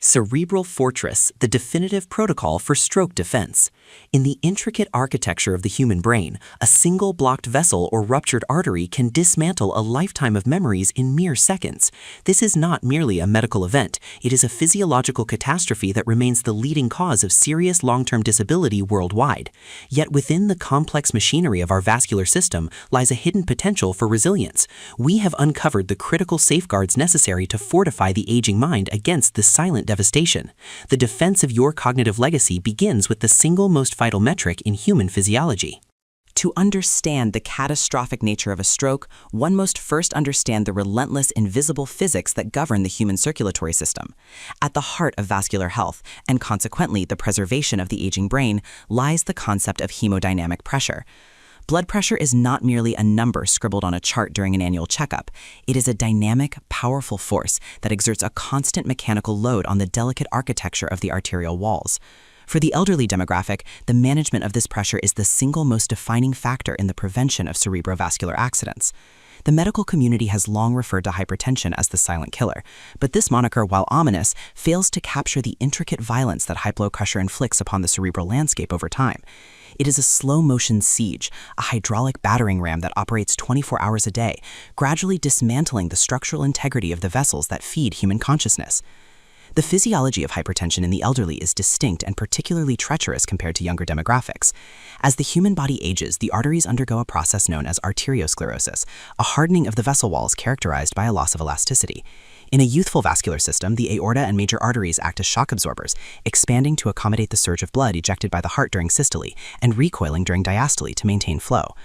Cerebral Fortress, the definitive protocol for stroke defense. In the intricate architecture of the human brain, a single blocked vessel or ruptured artery can dismantle a lifetime of memories in mere seconds. This is not merely a medical event, it is a physiological catastrophe that remains the leading cause of serious long-term disability worldwide. Yet within the complex machinery of our vascular system lies a hidden potential for resilience. We have uncovered the critical safeguards necessary to fortify the aging mind against this silent devastation. The defense of your cognitive legacy begins with the single most vital metric in human physiology. To understand the catastrophic nature of a stroke, one must first understand the relentless invisible physics that govern the human circulatory system. At the heart of vascular health, and consequently the preservation of the aging brain, lies the concept of hemodynamic pressure. Blood pressure is not merely a number scribbled on a chart during an annual checkup. It is a dynamic, powerful force that exerts a constant mechanical load on the delicate architecture of the arterial walls. For the elderly demographic, the management of this pressure is the single most defining factor in the prevention of cerebrovascular accidents. The medical community has long referred to hypertension as the silent killer, but this moniker, while ominous, fails to capture the intricate violence that high blood pressure inflicts upon the cerebral landscape over time. It is a slow-motion siege, a hydraulic battering ram that operates 24 hours a day, gradually dismantling the structural integrity of the vessels that feed human consciousness. The physiology of hypertension in the elderly is distinct and particularly treacherous compared to younger demographics. As the human body ages, the arteries undergo a process known as arteriosclerosis, a hardening of the vessel walls characterized by a loss of elasticity. In a youthful vascular system, the aorta and major arteries act as shock absorbers, expanding to accommodate the surge of blood ejected by the heart during systole and recoiling during diastole to maintain flow.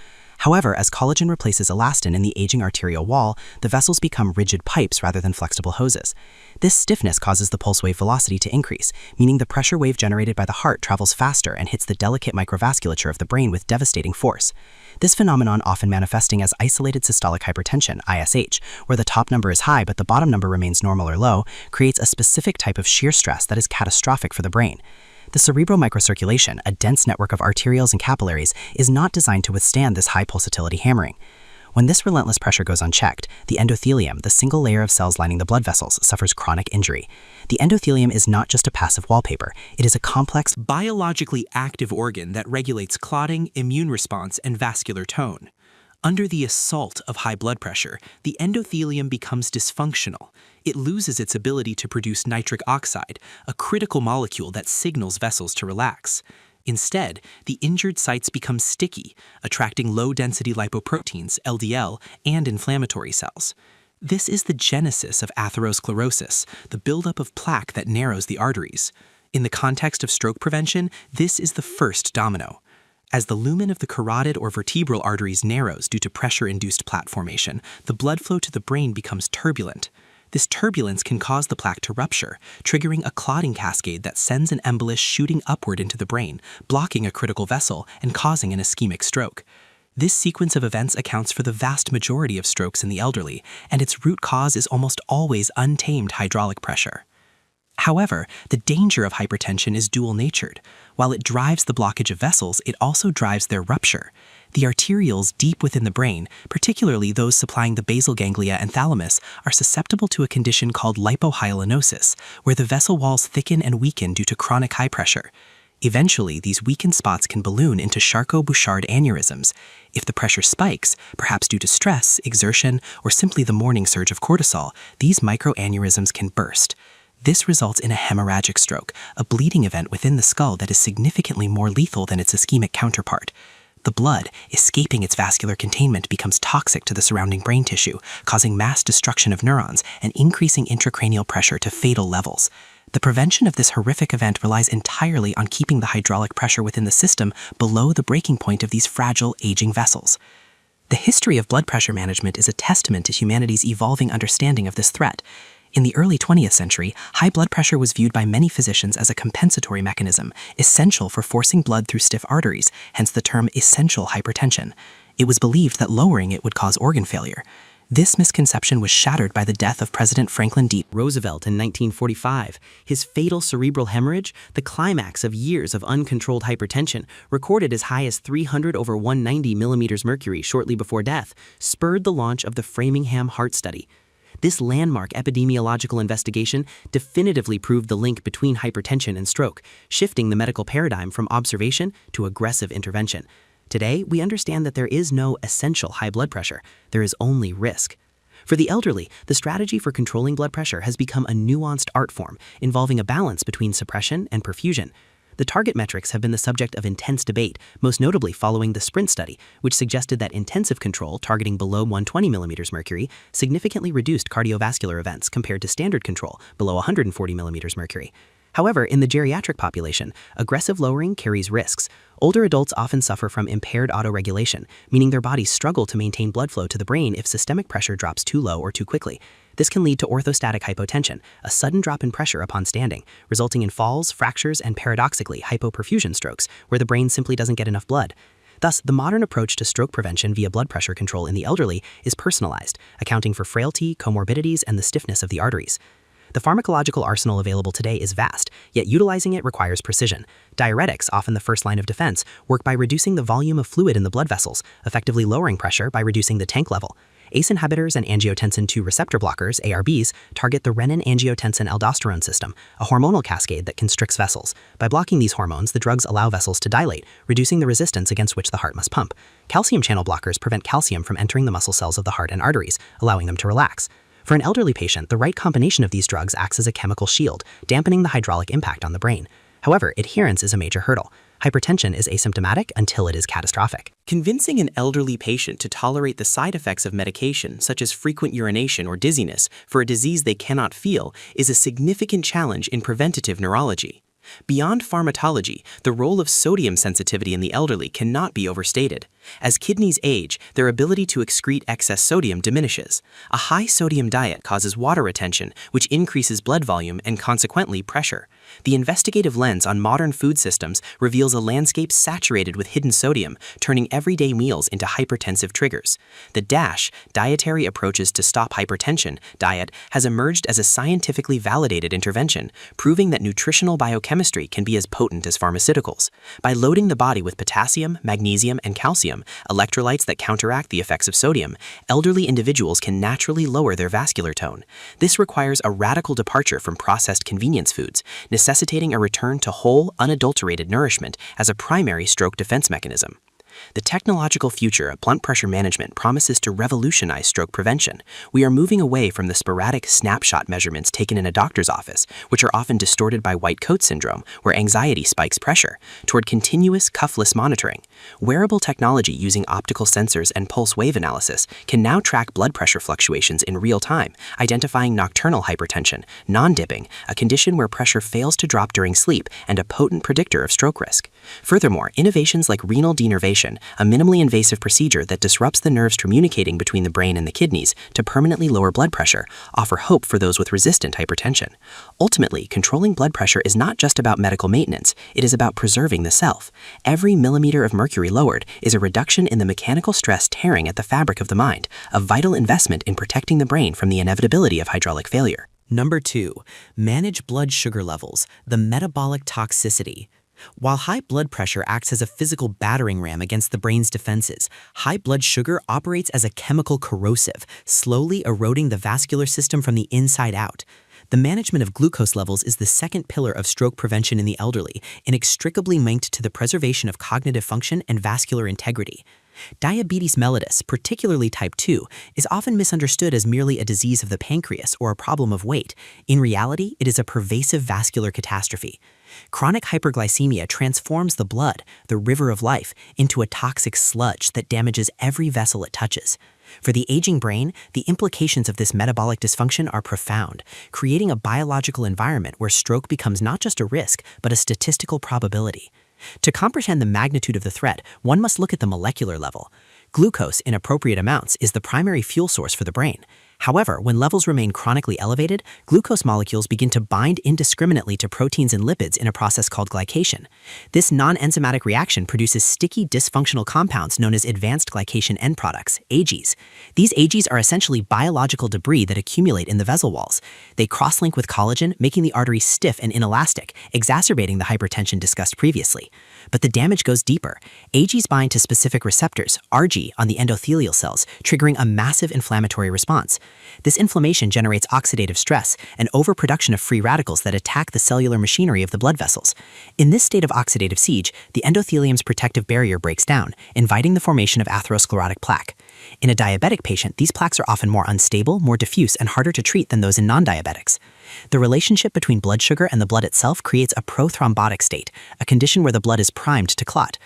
However, as collagen replaces elastin in the aging arterial wall, the vessels become rigid pipes rather than flexible hoses. This stiffness causes the pulse wave velocity to increase, meaning the pressure wave generated by the heart travels faster and hits the delicate microvasculature of the brain with devastating force. This phenomenon, often manifesting as isolated systolic hypertension, ISH, where the top number is high but the bottom number remains normal or low, creates a specific type of shear stress that is catastrophic for the brain. The cerebral microcirculation, a dense network of arterioles and capillaries, is not designed to withstand this high pulsatility hammering. When this relentless pressure goes unchecked, the endothelium, the single layer of cells lining the blood vessels, suffers chronic injury. The endothelium is not just a passive wallpaper, it is a complex, biologically active organ that regulates clotting, immune response, and vascular tone. Under the assault of high blood pressure, the endothelium becomes dysfunctional. It loses its ability to produce nitric oxide, a critical molecule that signals vessels to relax. Instead, the injured sites become sticky, attracting low-density lipoproteins, LDL, and inflammatory cells. This is the genesis of atherosclerosis, the buildup of plaque that narrows the arteries. In the context of stroke prevention, this is the first domino. As the lumen of the carotid or vertebral arteries narrows due to pressure-induced plaque formation, the blood flow to the brain becomes turbulent. This turbulence can cause the plaque to rupture, triggering a clotting cascade that sends an embolus shooting upward into the brain, blocking a critical vessel and causing an ischemic stroke. This sequence of events accounts for the vast majority of strokes in the elderly, and its root cause is almost always untamed hydraulic pressure. However, the danger of hypertension is dual-natured. While it drives the blockage of vessels, it also drives their rupture. The arterioles deep within the brain, particularly those supplying the basal ganglia and thalamus, are susceptible to a condition called lipohyalinosis, where the vessel walls thicken and weaken due to chronic high pressure. Eventually, these weakened spots can balloon into Charcot-Bouchard aneurysms. If the pressure spikes, perhaps due to stress, exertion, or simply the morning surge of cortisol, these microaneurysms can burst. This results in a hemorrhagic stroke, a bleeding event within the skull that is significantly more lethal than its ischemic counterpart. The blood, escaping its vascular containment, becomes toxic to the surrounding brain tissue, causing mass destruction of neurons and increasing intracranial pressure to fatal levels. The prevention of this horrific event relies entirely on keeping the hydraulic pressure within the system below the breaking point of these fragile, aging vessels. The history of blood pressure management is a testament to humanity's evolving understanding of this threat. In the early 20th century, high blood pressure was viewed by many physicians as a compensatory mechanism, essential for forcing blood through stiff arteries, hence the term essential hypertension. It was believed that lowering it would cause organ failure. This misconception was shattered by the death of President Franklin D. Roosevelt in 1945. His fatal cerebral hemorrhage, the climax of years of uncontrolled hypertension, recorded as high as 300/190 millimeters mercury shortly before death, spurred the launch of the Framingham Heart Study. This landmark epidemiological investigation definitively proved the link between hypertension and stroke, shifting the medical paradigm from observation to aggressive intervention. Today, we understand that there is no essential high blood pressure. There is only risk. For the elderly, the strategy for controlling blood pressure has become a nuanced art form involving a balance between suppression and perfusion. The target metrics have been the subject of intense debate, most notably following the SPRINT study, which suggested that intensive control targeting below 120 mm mercury significantly reduced cardiovascular events compared to standard control below 140 mm mercury. However, in the geriatric population, aggressive lowering carries risks. Older adults often suffer from impaired autoregulation, meaning their bodies struggle to maintain blood flow to the brain if systemic pressure drops too low or too quickly. This can lead to orthostatic hypotension, a sudden drop in pressure upon standing, resulting in falls, fractures, and paradoxically, hypoperfusion strokes, where the brain simply doesn't get enough blood. Thus, the modern approach to stroke prevention via blood pressure control in the elderly is personalized, accounting for frailty, comorbidities, and the stiffness of the arteries. The pharmacological arsenal available today is vast, yet utilizing it requires precision. Diuretics, often the first line of defense, work by reducing the volume of fluid in the blood vessels, effectively lowering pressure by reducing the tank level. ACE inhibitors and angiotensin II receptor blockers, ARBs, target the renin-angiotensin-aldosterone system, a hormonal cascade that constricts vessels. By blocking these hormones, the drugs allow vessels to dilate, reducing the resistance against which the heart must pump. Calcium channel blockers prevent calcium from entering the muscle cells of the heart and arteries, allowing them to relax. For an elderly patient, the right combination of these drugs acts as a chemical shield, dampening the hydraulic impact on the brain. However, adherence is a major hurdle. Hypertension is asymptomatic until it is catastrophic. Convincing an elderly patient to tolerate the side effects of medication, such as frequent urination or dizziness, for a disease they cannot feel, is a significant challenge in preventative neurology. Beyond pharmacology, the role of sodium sensitivity in the elderly cannot be overstated. As kidneys age, their ability to excrete excess sodium diminishes. A high sodium diet causes water retention, which increases blood volume and consequently pressure. The investigative lens on modern food systems reveals a landscape saturated with hidden sodium, turning everyday meals into hypertensive triggers. The DASH, Dietary Approaches to Stop Hypertension, diet has emerged as a scientifically validated intervention, proving that nutritional biochemistry can be as potent as pharmaceuticals. By loading the body with potassium, magnesium, and calcium, electrolytes that counteract the effects of sodium, elderly individuals can naturally lower their vascular tone. This requires a radical departure from processed convenience foods, necessitating a return to whole, unadulterated nourishment as a primary stroke defense mechanism. The technological future of blood pressure management promises to revolutionize stroke prevention. We are moving away from the sporadic snapshot measurements taken in a doctor's office, which are often distorted by white coat syndrome, where anxiety spikes pressure, toward continuous cuffless monitoring. Wearable technology using optical sensors and pulse wave analysis can now track blood pressure fluctuations in real time, identifying nocturnal hypertension, non-dipping, a condition where pressure fails to drop during sleep and a potent predictor of stroke risk. Furthermore, innovations like renal denervation, a minimally invasive procedure that disrupts the nerves communicating between the brain and the kidneys to permanently lower blood pressure, offer hope for those with resistant hypertension. Ultimately, controlling blood pressure is not just about medical maintenance, it is about preserving the self. Every millimeter of mercury lowered is a reduction in the mechanical stress tearing at the fabric of the mind, a vital investment in protecting the brain from the inevitability of hydraulic failure. Number 2. Manage blood sugar levels, the metabolic toxicity. While high blood pressure acts as a physical battering ram against the brain's defenses, high blood sugar operates as a chemical corrosive, slowly eroding the vascular system from the inside out. The management of glucose levels is the second pillar of stroke prevention in the elderly, inextricably linked to the preservation of cognitive function and vascular integrity. Diabetes mellitus, particularly type 2, is often misunderstood as merely a disease of the pancreas or a problem of weight. In reality, it is a pervasive vascular catastrophe. Chronic hyperglycemia transforms the blood, the river of life, into a toxic sludge that damages every vessel it touches. For the aging brain, the implications of this metabolic dysfunction are profound, creating a biological environment where stroke becomes not just a risk, but a statistical probability. To comprehend the magnitude of the threat, one must look at the molecular level. Glucose, in appropriate amounts, is the primary fuel source for the brain. However, when levels remain chronically elevated, glucose molecules begin to bind indiscriminately to proteins and lipids in a process called glycation. This non-enzymatic reaction produces sticky, dysfunctional compounds known as advanced glycation end products, AGEs. These AGEs are essentially biological debris that accumulate in the vessel walls. They cross-link with collagen, making the artery stiff and inelastic, exacerbating the hypertension discussed previously. But the damage goes deeper. AGEs bind to specific receptors, RG, on the endothelial cells, triggering a massive inflammatory response. This inflammation generates oxidative stress and overproduction of free radicals that attack the cellular machinery of the blood vessels. In this state of oxidative siege, the endothelium's protective barrier breaks down, inviting the formation of atherosclerotic plaque. In a diabetic patient, these plaques are often more unstable, more diffuse, and harder to treat than those in non-diabetics. The relationship between blood sugar and the blood itself creates a prothrombotic state, a condition where the blood is primed to clot.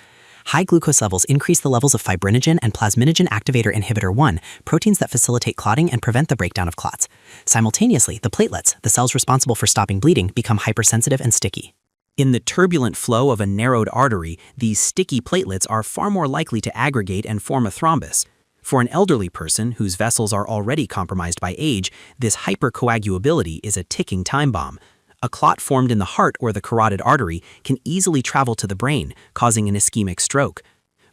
High glucose levels increase the levels of fibrinogen and plasminogen activator inhibitor 1, proteins that facilitate clotting and prevent the breakdown of clots. Simultaneously, the platelets, the cells responsible for stopping bleeding, become hypersensitive and sticky. In the turbulent flow of a narrowed artery, these sticky platelets are far more likely to aggregate and form a thrombus. For an elderly person whose vessels are already compromised by age, this hypercoagulability is a ticking time bomb. A clot formed in the heart or the carotid artery can easily travel to the brain, causing an ischemic stroke.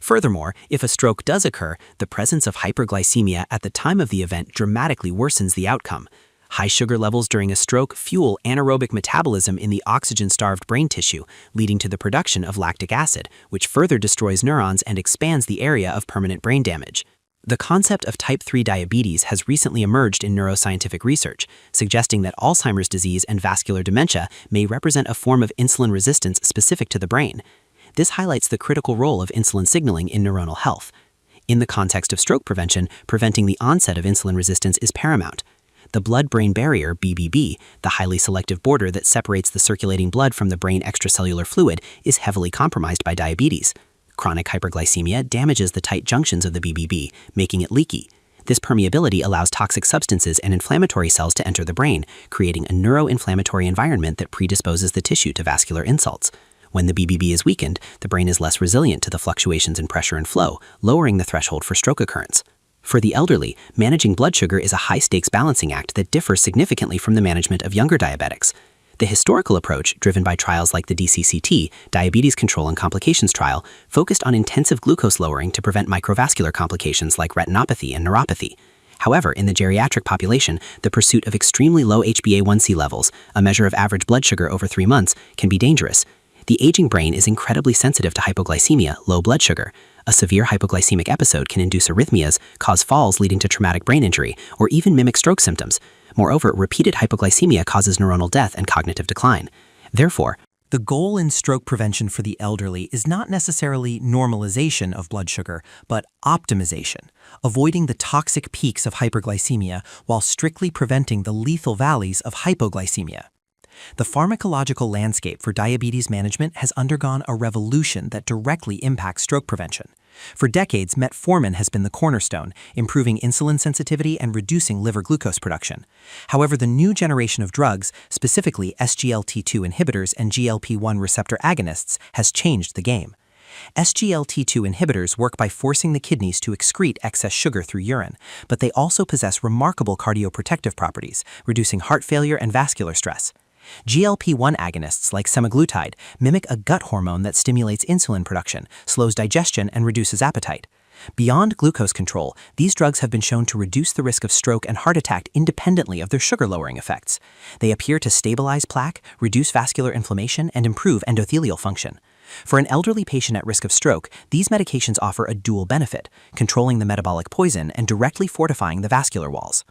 Furthermore, if a stroke does occur, the presence of hyperglycemia at the time of the event dramatically worsens the outcome. High sugar levels during a stroke fuel anaerobic metabolism in the oxygen-starved brain tissue, leading to the production of lactic acid, which further destroys neurons and expands the area of permanent brain damage. The concept of type 3 diabetes has recently emerged in neuroscientific research, suggesting that Alzheimer's disease and vascular dementia may represent a form of insulin resistance specific to the brain. This highlights the critical role of insulin signaling in neuronal health. In the context of stroke prevention, preventing the onset of insulin resistance is paramount. The blood-brain barrier, BBB, the highly selective border that separates the circulating blood from the brain extracellular fluid, is heavily compromised by diabetes. Chronic hyperglycemia damages the tight junctions of the BBB, making it leaky. This permeability allows toxic substances and inflammatory cells to enter the brain, creating a neuroinflammatory environment that predisposes the tissue to vascular insults. When the BBB is weakened, the brain is less resilient to the fluctuations in pressure and flow, lowering the threshold for stroke occurrence. For the elderly, managing blood sugar is a high-stakes balancing act that differs significantly from the management of younger diabetics. The historical approach, driven by trials like the DCCT, Diabetes Control and Complications Trial, focused on intensive glucose lowering to prevent microvascular complications like retinopathy and neuropathy. However, in the geriatric population, the pursuit of extremely low HbA1c levels, a measure of average blood sugar over 3 months, can be dangerous. The aging brain is incredibly sensitive to hypoglycemia, low blood sugar. A severe hypoglycemic episode can induce arrhythmias, cause falls leading to traumatic brain injury, or even mimic stroke symptoms. Moreover, repeated hypoglycemia causes neuronal death and cognitive decline. Therefore, the goal in stroke prevention for the elderly is not necessarily normalization of blood sugar, but optimization, avoiding the toxic peaks of hyperglycemia while strictly preventing the lethal valleys of hypoglycemia. The pharmacological landscape for diabetes management has undergone a revolution that directly impacts stroke prevention. For decades, metformin has been the cornerstone, improving insulin sensitivity and reducing liver glucose production. However, the new generation of drugs, specifically SGLT2 inhibitors and GLP-1 receptor agonists, has changed the game. SGLT2 inhibitors work by forcing the kidneys to excrete excess sugar through urine, but they also possess remarkable cardioprotective properties, reducing heart failure and vascular stress. GLP-1 agonists like semaglutide mimic a gut hormone that stimulates insulin production, slows digestion, and reduces appetite. Beyond glucose control, these drugs have been shown to reduce the risk of stroke and heart attack independently of their sugar-lowering effects. They appear to stabilize plaque, reduce vascular inflammation, and improve endothelial function. For an elderly patient at risk of stroke, these medications offer a dual benefit, controlling the metabolic poison and directly fortifying the vascular walls.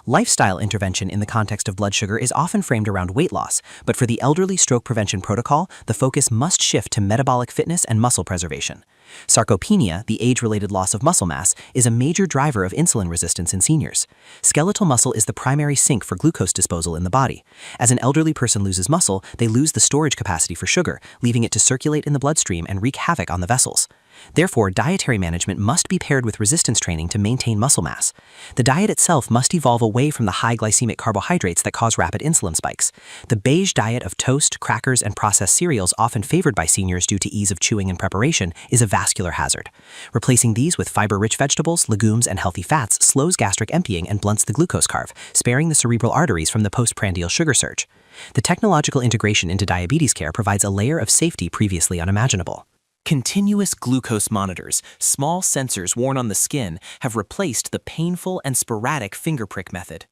Lifestyle intervention in the context of blood sugar is often framed around weight loss, but for the elderly stroke prevention protocol, the focus must shift to metabolic fitness and muscle preservation. Sarcopenia, the age-related loss of muscle mass, is a major driver of insulin resistance in seniors. Skeletal muscle is the primary sink for glucose disposal in the body. As an elderly person loses muscle, they lose the storage capacity for sugar, leaving it to circulate in the bloodstream and wreak havoc on the vessels. Therefore, dietary management must be paired with resistance training to maintain muscle mass. The diet itself must evolve away from the high glycemic carbohydrates that cause rapid insulin spikes. The beige diet of toast, crackers, and processed cereals, often favored by seniors due to ease of chewing and preparation, is a vascular hazard. Replacing these with fiber-rich vegetables, legumes, and healthy fats slows gastric emptying and blunts the glucose curve, sparing the cerebral arteries from the postprandial sugar surge. The technological integration into diabetes care provides a layer of safety previously unimaginable. Continuous glucose monitors, small sensors worn on the skin, have replaced the painful and sporadic finger prick method.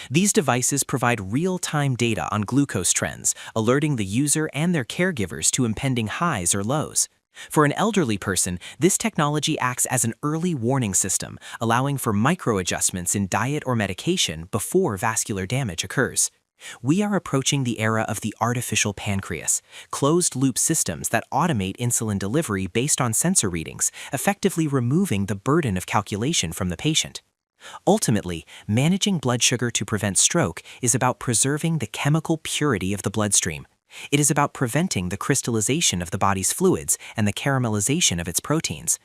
These devices provide real-time data on glucose trends, alerting the user and their caregivers to impending highs or lows. For an elderly person, this technology acts as an early warning system, allowing for micro-adjustments in diet or medication before vascular damage occurs. We are approaching the era of the artificial pancreas, closed-loop systems that automate insulin delivery based on sensor readings, effectively removing the burden of calculation from the patient. Ultimately, managing blood sugar to prevent stroke is about preserving the chemical purity of the bloodstream. It is about preventing the crystallization of the body's fluids and the caramelization of its proteins.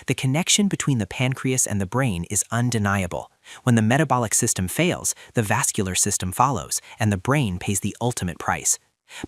The connection between the pancreas and the brain is undeniable. When the metabolic system fails, the vascular system follows, and the brain pays the ultimate price.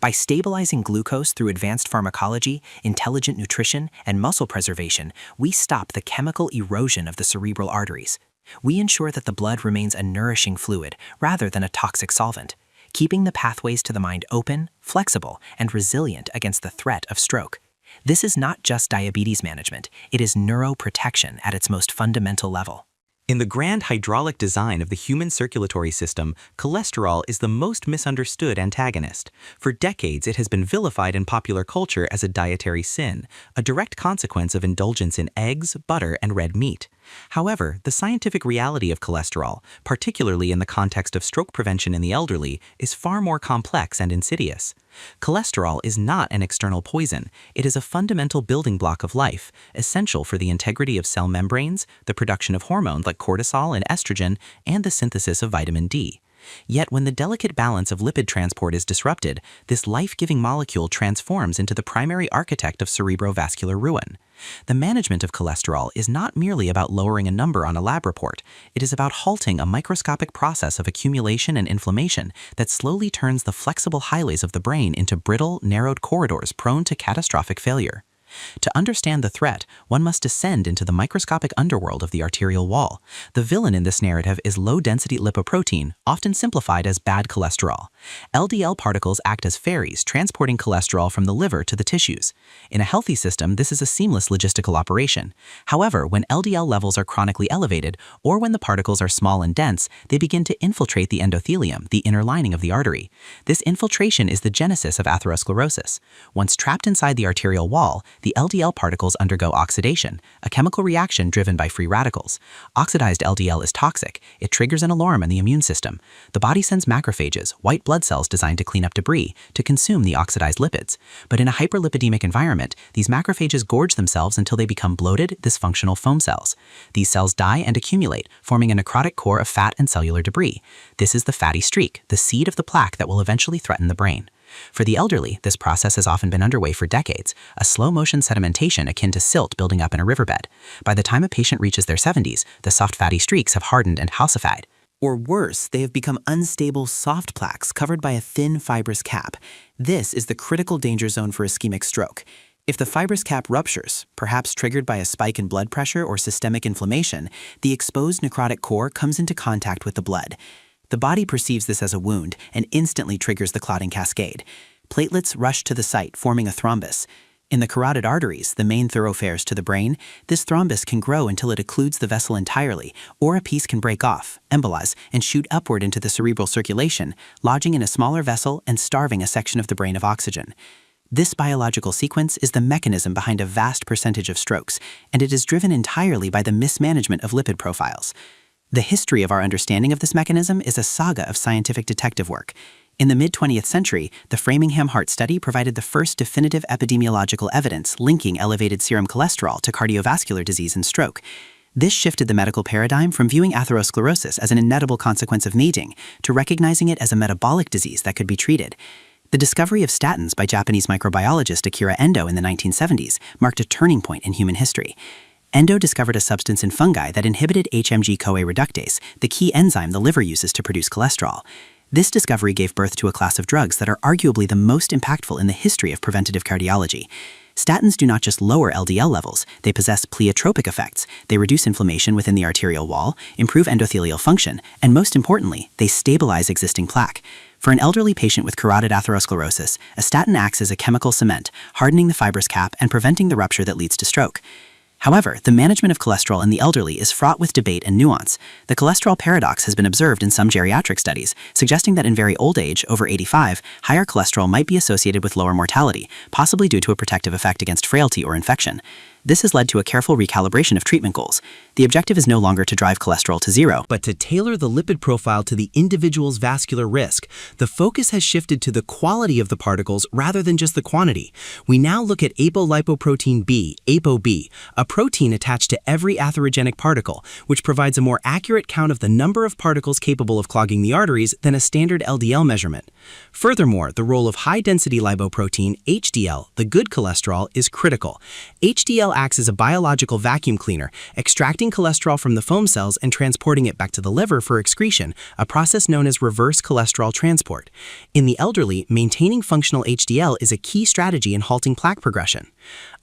By stabilizing glucose through advanced pharmacology, intelligent nutrition, and muscle preservation, we stop the chemical erosion of the cerebral arteries. We ensure that the blood remains a nourishing fluid rather than a toxic solvent, keeping the pathways to the mind open, flexible, and resilient against the threat of stroke. This is not just diabetes management, it is neuroprotection at its most fundamental level. In the grand hydraulic design of the human circulatory system, cholesterol is the most misunderstood antagonist. For decades, it has been vilified in popular culture as a dietary sin, a direct consequence of indulgence in eggs, butter, and red meat. However, the scientific reality of cholesterol, particularly in the context of stroke prevention in the elderly, is far more complex and insidious. Cholesterol is not an external poison. It is a fundamental building block of life, essential for the integrity of cell membranes, the production of hormones like cortisol and estrogen, and the synthesis of vitamin D. Yet when the delicate balance of lipid transport is disrupted, this life-giving molecule transforms into the primary architect of cerebrovascular ruin. The management of cholesterol is not merely about lowering a number on a lab report. It is about halting a microscopic process of accumulation and inflammation that slowly turns the flexible highways of the brain into brittle, narrowed corridors prone to catastrophic failure. To understand the threat, one must descend into the microscopic underworld of the arterial wall. The villain in this narrative is low-density lipoprotein, often simplified as bad cholesterol. LDL particles act as ferries, transporting cholesterol from the liver to the tissues. In a healthy system, this is a seamless logistical operation. However, when LDL levels are chronically elevated, or when the particles are small and dense, they begin to infiltrate the endothelium, the inner lining of the artery. This infiltration is the genesis of atherosclerosis. Once trapped inside the arterial wall, the LDL particles undergo oxidation, a chemical reaction driven by free radicals. Oxidized LDL is toxic. It triggers an alarm in the immune system. The body sends macrophages, white blood cells designed to clean up debris, to consume the oxidized lipids. But in a hyperlipidemic environment, these macrophages gorge themselves until they become bloated, dysfunctional foam cells. These cells die and accumulate, forming a necrotic core of fat and cellular debris. This is the fatty streak, the seed of the plaque that will eventually threaten the brain. For the elderly, this process has often been underway for decades, a slow-motion sedimentation akin to silt building up in a riverbed. By the time a patient reaches their 70s, the soft fatty streaks have hardened and calcified. Or worse, they have become unstable soft plaques covered by a thin fibrous cap. This is the critical danger zone for ischemic stroke. If the fibrous cap ruptures, perhaps triggered by a spike in blood pressure or systemic inflammation, the exposed necrotic core comes into contact with the blood. The body perceives this as a wound and instantly triggers the clotting cascade. Platelets rush to the site, forming a thrombus. In the carotid arteries, the main thoroughfares to the brain, this thrombus can grow until it occludes the vessel entirely, or a piece can break off, embolize, and shoot upward into the cerebral circulation, lodging in a smaller vessel and starving a section of the brain of oxygen. This biological sequence is the mechanism behind a vast percentage of strokes, and it is driven entirely by the mismanagement of lipid profiles. The history of our understanding of this mechanism is a saga of scientific detective work. In the mid-20th century, the Framingham Heart Study provided the first definitive epidemiological evidence linking elevated serum cholesterol to cardiovascular disease and stroke. This shifted the medical paradigm from viewing atherosclerosis as an inevitable consequence of aging to recognizing it as a metabolic disease that could be treated. The discovery of statins by Japanese microbiologist Akira Endo in the 1970s marked a turning point in human history. Endo discovered a substance in fungi that inhibited HMG-CoA reductase, the key enzyme the liver uses to produce cholesterol. This discovery gave birth to a class of drugs that are arguably the most impactful in the history of preventative cardiology. Statins do not just lower LDL levels, they possess pleiotropic effects. They reduce inflammation within the arterial wall, improve endothelial function, and most importantly, they stabilize existing plaque. For an elderly patient with carotid atherosclerosis, a statin acts as a chemical cement, hardening the fibrous cap and preventing the rupture that leads to stroke. However, the management of cholesterol in the elderly is fraught with debate and nuance. The cholesterol paradox has been observed in some geriatric studies, suggesting that in very old age, over 85, higher cholesterol might be associated with lower mortality, possibly due to a protective effect against frailty or infection. This has led to a careful recalibration of treatment goals. The objective is no longer to drive cholesterol to zero, but to tailor the lipid profile to the individual's vascular risk. The focus has shifted to the quality of the particles rather than just the quantity. We now look at apolipoprotein B, ApoB, a protein attached to every atherogenic particle, which provides a more accurate count of the number of particles capable of clogging the arteries than a standard LDL measurement. Furthermore, the role of high-density lipoprotein, HDL, the good cholesterol, is critical. HDL acts as a biological vacuum cleaner, extracting cholesterol from the foam cells and transporting it back to the liver for excretion, a process known as reverse cholesterol transport. In the elderly, maintaining functional HDL is a key strategy in halting plaque progression.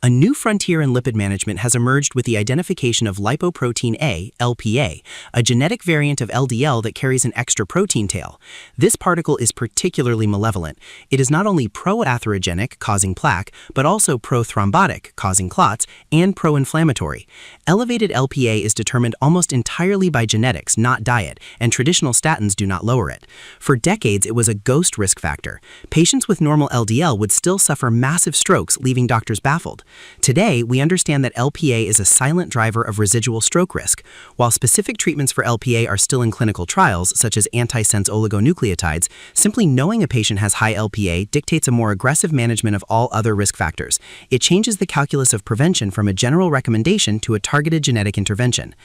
A new frontier in lipid management has emerged with the identification of lipoprotein A, LPA, a genetic variant of LDL that carries an extra protein tail. This particle is particularly malevolent. It is not only pro-atherogenic, causing plaque, but also pro-thrombotic, causing clots, and pro-inflammatory. Elevated LPA is determined almost entirely by genetics, not diet, and traditional statins do not lower it. For decades, it was a ghost risk factor. Patients with normal LDL would still suffer massive strokes, leaving doctors baffled. Today, we understand that LPA is a silent driver of residual stroke risk. While specific treatments for LPA are still in clinical trials, such as antisense oligonucleotides, simply knowing a patient has high LPA dictates a more aggressive management of all other risk factors. It changes the calculus of prevention from a general recommendation to a targeted genetic intervention.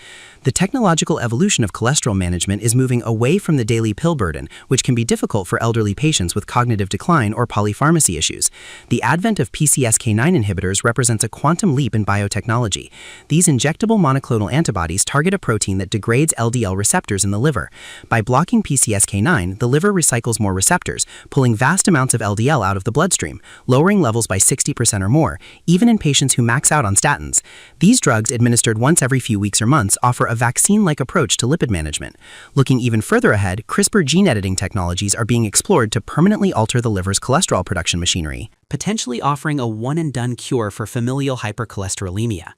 The technological evolution of cholesterol management is moving away from the daily pill burden, which can be difficult for elderly patients with cognitive decline or polypharmacy issues. The advent of PCSK9 inhibitors represents a quantum leap in biotechnology. These injectable monoclonal antibodies target a protein that degrades LDL receptors in the liver. By blocking PCSK9, the liver recycles more receptors, pulling vast amounts of LDL out of the bloodstream, lowering levels by 60% or more, even in patients who max out on statins. These drugs, administered once every few weeks or months, offer a vaccine-like approach to lipid management. Looking even further ahead, CRISPR gene editing technologies are being explored to permanently alter the liver's cholesterol production machinery, potentially offering a one-and-done cure for familial hypercholesterolemia.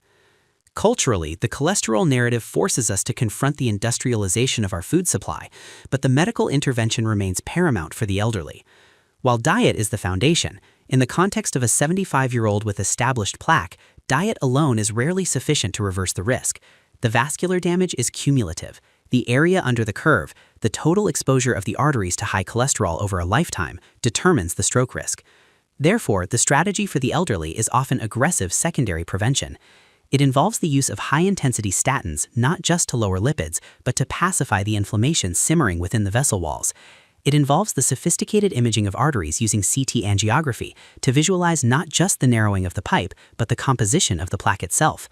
Culturally, the cholesterol narrative forces us to confront the industrialization of our food supply, but the medical intervention remains paramount for the elderly. While diet is the foundation, in the context of a 75-year-old with established plaque, diet alone is rarely sufficient to reverse the risk. The vascular damage is cumulative. The area under the curve, the total exposure of the arteries to high cholesterol over a lifetime, determines the stroke risk. Therefore, the strategy for the elderly is often aggressive secondary prevention. It involves the use of high-intensity statins not just to lower lipids, but to pacify the inflammation simmering within the vessel walls. It involves the sophisticated imaging of arteries using CT angiography to visualize not just the narrowing of the pipe, but the composition of the plaque itself.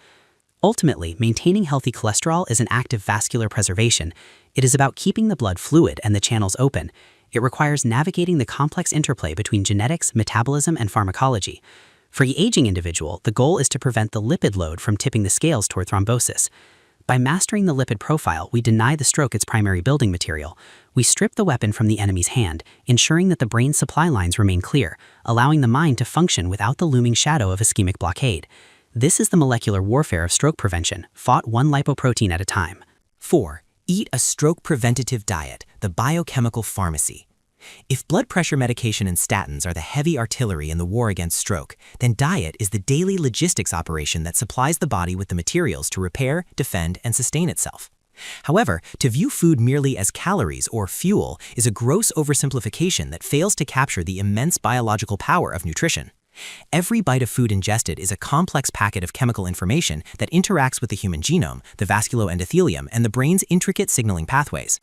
Ultimately, maintaining healthy cholesterol is an act of vascular preservation. It is about keeping the blood fluid and the channels open. It requires navigating the complex interplay between genetics, metabolism, and pharmacology. For the aging individual, the goal is to prevent the lipid load from tipping the scales toward thrombosis. By mastering the lipid profile, we deny the stroke its primary building material. We strip the weapon from the enemy's hand, ensuring that the brain's supply lines remain clear, allowing the mind to function without the looming shadow of ischemic blockade. This is the molecular warfare of stroke prevention, fought one lipoprotein at a time. 4. Eat a stroke preventative diet, the biochemical pharmacy. If blood pressure medication and statins are the heavy artillery in the war against stroke, then diet is the daily logistics operation that supplies the body with the materials to repair, defend, and sustain itself. However, to view food merely as calories or fuel is a gross oversimplification that fails to capture the immense biological power of nutrition. Every bite of food ingested is a complex packet of chemical information that interacts with the human genome, the vasculoendothelium, and the brain's intricate signaling pathways.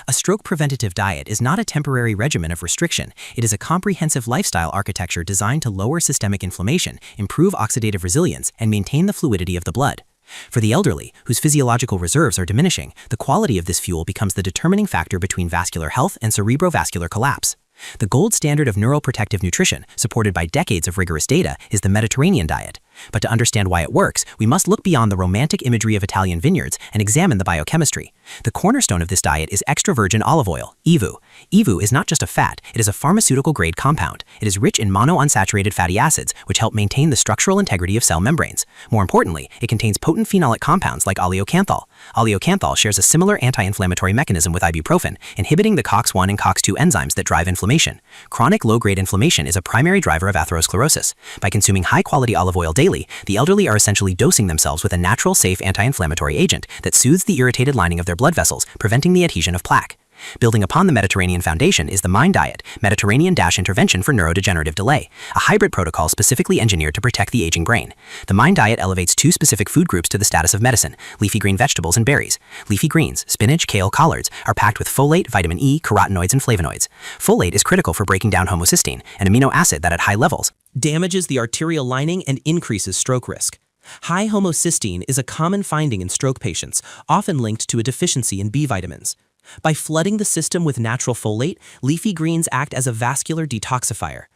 A stroke preventative diet is not a temporary regimen of restriction. It is a comprehensive lifestyle architecture designed to lower systemic inflammation, improve oxidative resilience, and maintain the fluidity of the blood. For the elderly, whose physiological reserves are diminishing, the quality of this fuel becomes the determining factor between vascular health and cerebrovascular collapse. The gold standard of neuroprotective nutrition, supported by decades of rigorous data, is the Mediterranean diet. But to understand why it works, we must look beyond the romantic imagery of Italian vineyards and examine the biochemistry. The cornerstone of this diet is extra virgin olive oil, EVU. EVU is not just a fat, it is a pharmaceutical-grade compound. It is rich in monounsaturated fatty acids, which help maintain the structural integrity of cell membranes. More importantly, it contains potent phenolic compounds like oleocanthal. Oleocanthal shares a similar anti-inflammatory mechanism with ibuprofen, inhibiting the COX-1 and COX-2 enzymes that drive inflammation. Chronic low-grade inflammation is a primary driver of atherosclerosis. By consuming high-quality olive oil daily, the elderly are essentially dosing themselves with a natural, safe anti-inflammatory agent that soothes the irritated lining of their blood vessels, preventing the adhesion of plaque. Building upon the Mediterranean foundation is the MIND diet, Mediterranean-Intervention for Neurodegenerative Delay, a hybrid protocol specifically engineered to protect the aging brain. The MIND diet elevates two specific food groups to the status of medicine: leafy green vegetables and berries. Leafy greens, spinach, kale, collards, are packed with folate, vitamin E, carotenoids, and flavonoids. Folate is critical for breaking down homocysteine, an amino acid that at high levels damages the arterial lining and increases stroke risk. High homocysteine is a common finding in stroke patients, often linked to a deficiency in B vitamins. By flooding the system with natural folate, leafy greens act as a vascular detoxifier.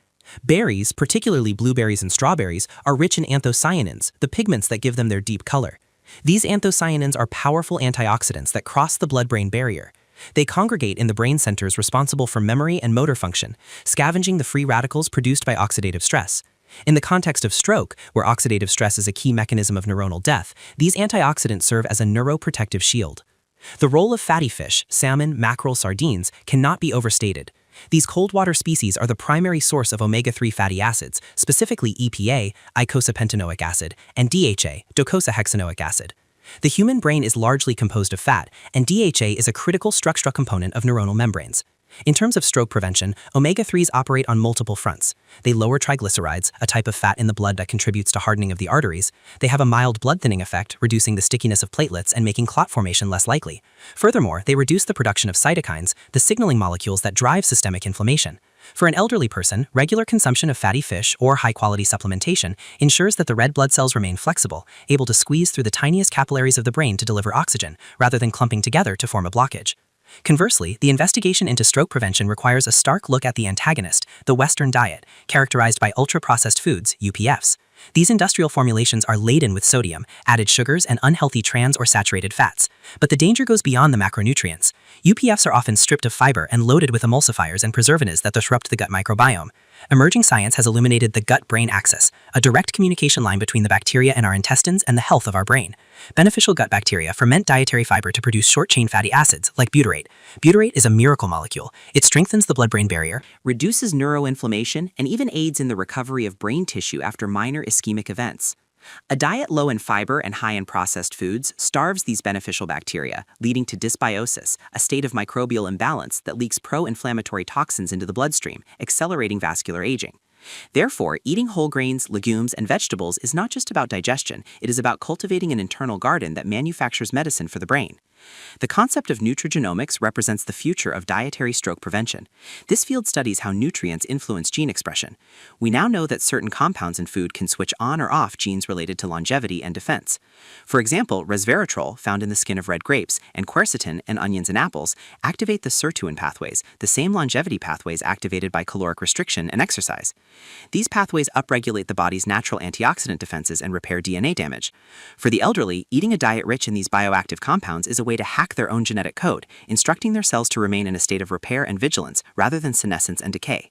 Berries, particularly blueberries and strawberries, are rich in anthocyanins, the pigments that give them their deep color. These anthocyanins are powerful antioxidants that cross the blood-brain barrier. They congregate in the brain centers responsible for memory and motor function, scavenging the free radicals produced by oxidative stress. In the context of stroke, where oxidative stress is a key mechanism of neuronal death, these antioxidants serve as a neuroprotective shield. The role of fatty fish, salmon, mackerel, sardines, cannot be overstated. These cold-water species are the primary source of omega-3 fatty acids, specifically EPA, eicosapentaenoic acid, and DHA, docosahexaenoic acid. The human brain is largely composed of fat, and DHA is a critical structural component of neuronal membranes. In terms of stroke prevention, omega-3s operate on multiple fronts. They lower triglycerides, a type of fat in the blood that contributes to hardening of the arteries. They have a mild blood thinning effect, reducing the stickiness of platelets and making clot formation less likely. Furthermore, they reduce the production of cytokines, the signaling molecules that drive systemic inflammation. For an elderly person, regular consumption of fatty fish or high-quality supplementation ensures that the red blood cells remain flexible, able to squeeze through the tiniest capillaries of the brain to deliver oxygen, rather than clumping together to form a blockage. Conversely, the investigation into stroke prevention requires a stark look at the antagonist, the Western diet, characterized by ultra-processed foods, UPFs. These industrial formulations are laden with sodium, added sugars, and unhealthy trans or saturated fats. But the danger goes beyond the macronutrients. UPFs are often stripped of fiber and loaded with emulsifiers and preservatives that disrupt the gut microbiome. Emerging science has illuminated the gut-brain axis, a direct communication line between the bacteria in our intestines and the health of our brain. Beneficial gut bacteria ferment dietary fiber to produce short-chain fatty acids, like butyrate. Butyrate is a miracle molecule. It strengthens the blood-brain barrier, reduces neuroinflammation, and even aids in the recovery of brain tissue after minor ischemic events. A diet low in fiber and high in processed foods starves these beneficial bacteria, leading to dysbiosis, a state of microbial imbalance that leaks pro-inflammatory toxins into the bloodstream, accelerating vascular aging. Therefore, eating whole grains, legumes, and vegetables is not just about digestion, it is about cultivating an internal garden that manufactures medicine for the brain. The concept of nutrigenomics represents the future of dietary stroke prevention. This field studies how nutrients influence gene expression. We now know that certain compounds in food can switch on or off genes related to longevity and defense. For example, resveratrol, found in the skin of red grapes, and quercetin in onions and apples, activate the sirtuin pathways, the same longevity pathways activated by caloric restriction and exercise. These pathways upregulate the body's natural antioxidant defenses and repair DNA damage. For the elderly, eating a diet rich in these bioactive compounds is a way to hack their own genetic code, instructing their cells to remain in a state of repair and vigilance rather than senescence and decay.